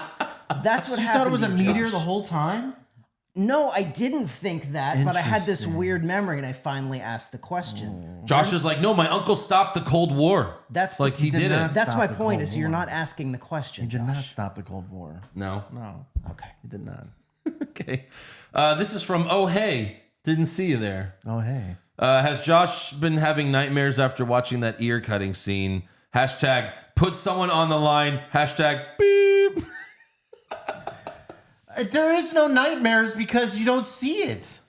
That's what You happened. thought it was to a you, meteor Josh. the whole time? No, I didn't think that, but I had this Interesting. weird memory, and I finally asked the question. Josh is like, no, my uncle stopped the Cold War. That's like he did did not. it. That's Stop my the point. Cold Is you're War. not asking the question. He did Josh. not stop the Cold War. No. No. Okay. He did not. Okay. This is from Oh Hey. Didn't see you there. Oh, hey. Has Josh been having nightmares after watching that ear cutting scene? Hashtag put someone on the line. Hashtag beep. There is no nightmares because you don't see it.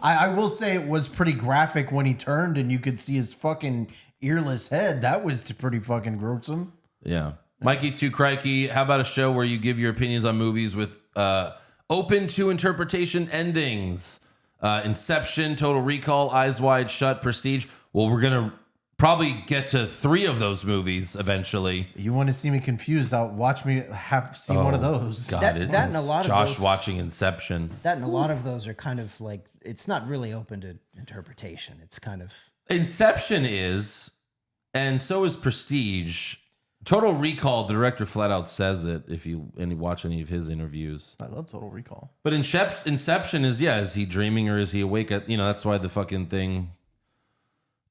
I will say it was pretty graphic when he turned and you could see his fucking earless head. That was pretty fucking gruesome. Yeah. Mikey 2 Crikey, how about a show where you give your opinions on movies with open to interpretation endings? Inception, Total Recall, Eyes Wide Shut, Prestige. Well, we're going to probably get to 3 of those movies eventually. You want to see me confused? I'll watch me see one of those. God, That it's and a lot of Josh those- watching Inception. That and a lot of those are kind of like it's not really open to interpretation. It's kind of Inception is, and so is Prestige. Total Recall, the director flat out says it if you watch any of his interviews. I love Total Recall. But Inception is, is he dreaming or is he awake? That's why the fucking thing,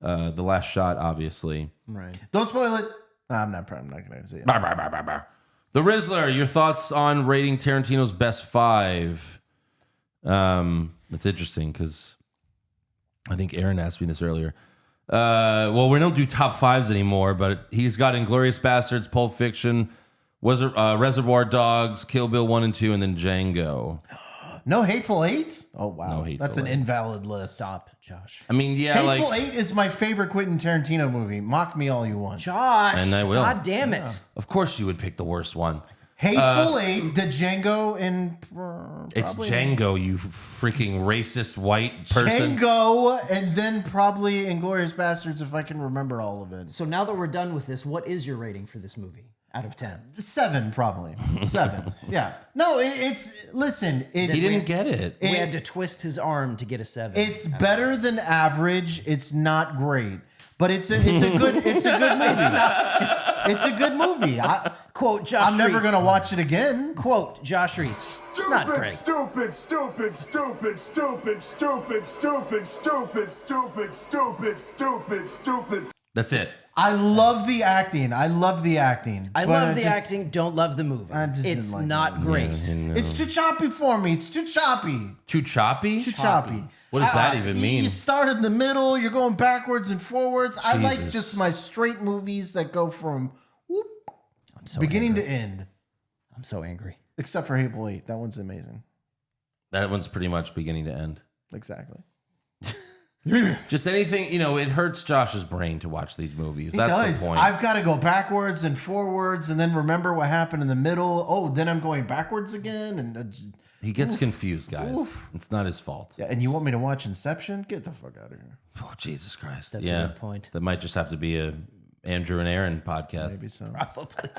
the last shot, obviously. right. Don't spoil it. I'm not going to say it. Bah, bah, bah, bah, bah. The Rizzler, your thoughts on rating Tarantino's best five? That's interesting because I think Aaron asked me this earlier. Well, we don't do top fives anymore, but he's got Inglourious Bastards, Pulp Fiction, Reservoir Dogs, Kill Bill 1 and 2, and then Django. No Hateful Eight? Oh, wow. No Hateful That's an Eight. invalid list. Stop, Josh. I mean, yeah, Hateful like, Eight is my favorite Quentin Tarantino movie. Mock me all you want. Josh. And I will. God damn it. of course you would pick the worst one. Hateful Eight, the Django, and It's Django, you freaking racist white person. Django, and then probably Inglourious Bastards if I can remember all of it. So now that we're done with this, what is your rating for this movie out of 10? 7, probably. 7. Yeah. No, it's listen. It's, He didn't get it. We had to twist his arm to get a 7. It's better than average. It's not great, but it's a good movie. It's a good movie. Quote Josh I'm never Reese. gonna watch it again. Quote Josh Reese. It's not great. Stupid, stupid, stupid, stupid, stupid, stupid, stupid, stupid, stupid, stupid, stupid. That's it. I love the acting. I love the acting. I but love the just- acting, don't love the movie. I just didn't It's like not it. great. It's too choppy for me. It's too choppy. Too choppy? Too choppy. What does that even mean? You start in the middle. You're going backwards and forwards. I like Jesus. just my straight movies that go from whoop, I'm so beginning angry. to end. I'm so angry. Except for Hateful Eight. That one's amazing. That one's pretty much beginning to end. Exactly. Just anything, it hurts Josh's brain to watch these movies. It That's does. the point. I've got to go backwards and forwards and then remember what happened in the middle. Oh, then I'm going backwards again. And He gets confused, guys. It's not his fault. yeah, and you want me to watch Inception? Get the fuck out of here. Oh, Jesus Christ. That's a good point. That might just have to be a Andrew and Aaron podcast. Maybe so. Probably.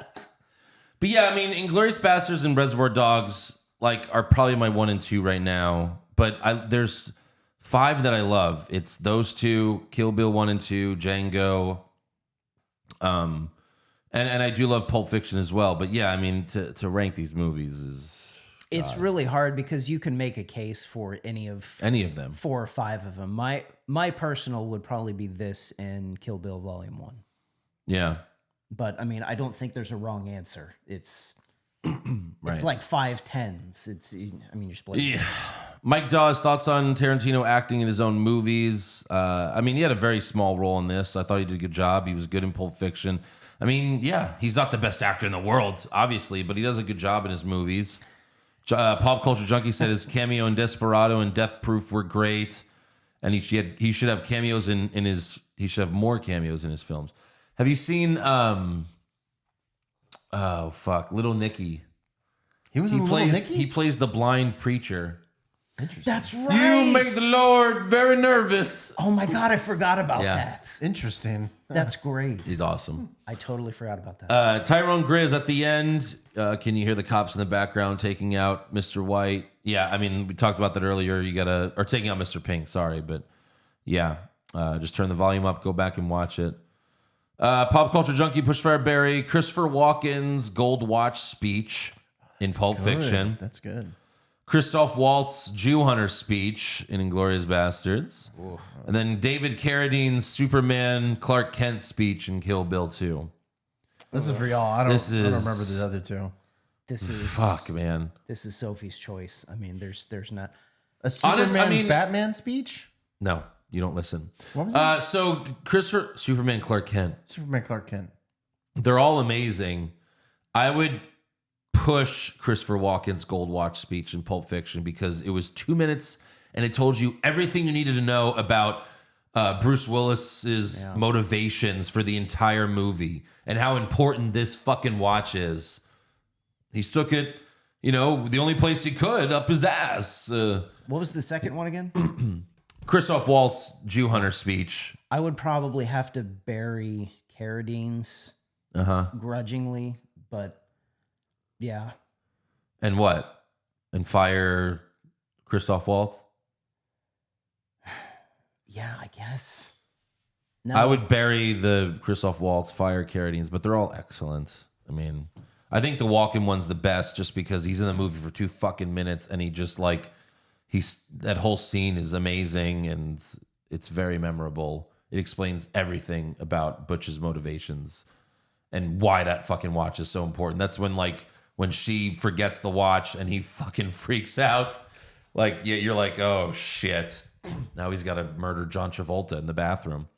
But yeah, I mean, Inglourious Bastards and Reservoir Dogs are probably my 1 and 2 right now. But there's 5 that I love. It's those 2, Kill Bill 1 and 2, Django. And I do love Pulp Fiction as well. But yeah, I mean, to rank these movies is It's really hard because you can make a case for any of them. 4 or 5 of them. My personal would probably be this and Kill Bill Volume 1. Yeah. But I mean, I don't think there's a wrong answer. It's Right. it's like 5/10s. You're splitting. Yeah. Mike Dawes, thoughts on Tarantino acting in his own movies? I mean, he had a very small role in this. I thought he did a good job. He was good in Pulp Fiction. I mean, yeah, he's not the best actor in the world, obviously, but he does a good job in his movies. Pop Culture Junkie said his cameo in Desperado and Death Proof were great, and he should have cameos in his. He should have more cameos in his films. Have you seen? Little Nicky. He was in Little Nicky? He plays the blind preacher. That's right. You make the Lord very nervous. Oh my God, I forgot about Yeah. that. Interesting. That's great. He's awesome. I totally forgot about that. Tyrone Grizz at the end. Can you hear the cops in the background taking out Mr. White? Yeah, I mean, we talked about that earlier. Or taking out Mr. Pink, sorry. But yeah, just turn the volume up, go back and watch it. Pop Culture Junkie, Pushfire Barry, Christopher Walken's Gold Watch speech in Pulp Fiction. That's good. Christoph Waltz's Jew Hunter speech in Inglourious Bastards. And then David Carradine's Superman Clark Kent speech in Kill Bill 2. This is for y'all. I don't remember the other two. This is Fuck, man. This is Sophie's choice. I mean, there's not. A Superman I mean- Batman speech? No, you don't listen. What was it? So Christopher, Superman Clark Kent. Superman Clark Kent. They're all amazing. I would push Christopher Walken's Gold Watch speech in Pulp Fiction because it was 2 minutes and it told you everything you needed to know about Bruce Willis's motivations for the entire movie and how important this fucking watch is. He stuck it, the only place he could, up his ass. What was the second one again? Christoph Waltz Jew Hunter speech. I would probably have to bury Carradine's grudgingly, but yeah. And what? And fire Christoph Waltz? Yeah, I guess. No, I would bury the Christoph Waltz, fire Carradines, but they're all excellent. I mean, I think the Walken one's the best just because he's in the movie for 2 fucking minutes and he just that whole scene is amazing and it's very memorable. It explains everything about Butch's motivations. and why that fucking watch is so important. That's when she forgets the watch and he fucking freaks out. Like, yeah, you're like, oh shit. Now he's got to murder John Travolta in the bathroom.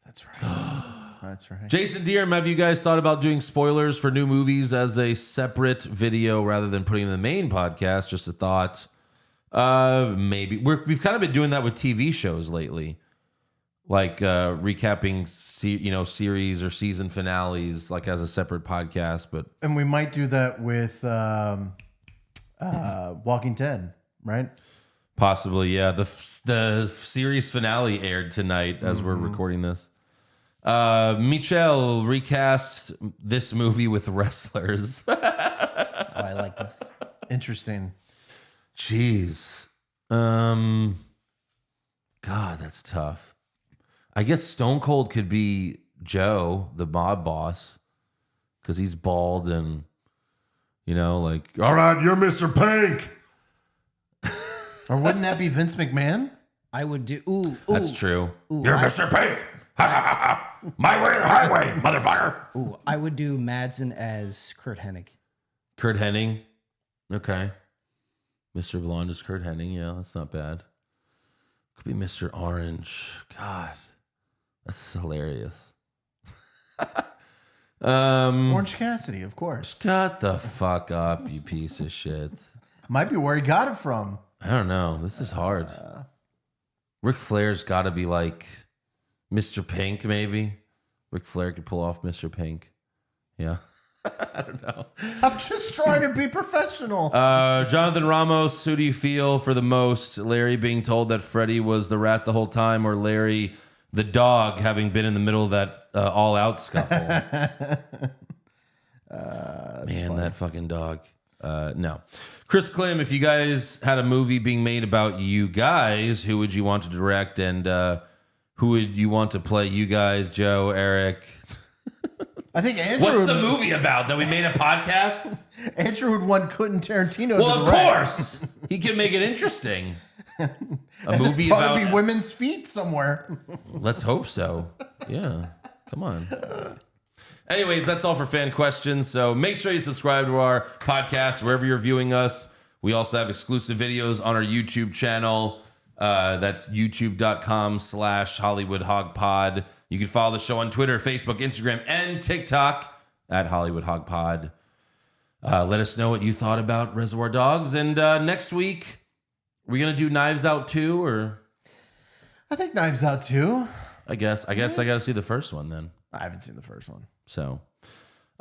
That's right. That's right. Jason Deerham, have you guys thought about doing spoilers for new movies as a separate video rather than putting them in the main podcast? Just a thought. Maybe. We've kind of been doing that with TV shows lately. Like recapping series or season finales like as a separate podcast. And we might do that with Walking Dead, right? Possibly, yeah. The series finale aired tonight as we're recording this. Michelle recast this movie with wrestlers. Oh, I like this. Interesting. Jeez. God, that's tough. I guess Stone Cold could be Joe, the mob boss, because he's bald and, like, all right, you're Mr. Pink. Or wouldn't that be Vince McMahon? I would do. Ooh, That's true. Ooh, You're Mr. Pink. My way or the highway, motherfucker. Ooh, I would do Madsen as Kurt Hennig. Kurt Hennig. Okay. Mr. Blonde is Kurt Hennig. Yeah, that's not bad. Could be Mr. Orange. God, that's hilarious. Orange Cassidy, of course. Shut the fuck up, you piece of shit. Might be where he got it from. I don't know. This is hard. Ric Flair's got to be like Mr. Pink, maybe. Ric Flair could pull off Mr. Pink. Yeah. I don't know. I'm just trying to be professional. Jonathan Ramos, who do you feel for the most? Larry being told that Freddie was the rat the whole time, or Larry the dog having been in the middle of that all-out scuffle? Man, that fucking dog. No. Chris Klim, if you guys had a movie being made about you guys, who would you want to direct, and who would you want to play you guys, Joe, Eric? I think Andrew. What's the movie about? That we made a podcast? Andrew would want Quentin Tarantino. Well, to of direct. course. He can make it interesting. A movie Probably about be women's feet somewhere. Let's hope so. Yeah. Come on. Anyways, that's all for fan questions. So make sure you subscribe to our podcast wherever you're viewing us. We also have exclusive videos on our YouTube channel. That's youtube.com/HollywoodHogPod. You can follow the show on Twitter, Facebook, Instagram, and TikTok at HollywoodHogPod. Let us know what you thought about Reservoir Dogs. And next week, we're going to do Knives Out 2, or? I think Knives Out too. I guess I got to see the first one then. I haven't seen the first one. So,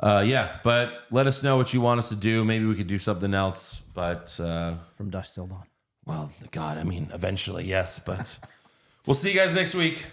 yeah, but let us know what you want us to do. Maybe we could do something else, but From Dusk Till Dawn. well, God, I mean, eventually, yes, but we'll see you guys next week.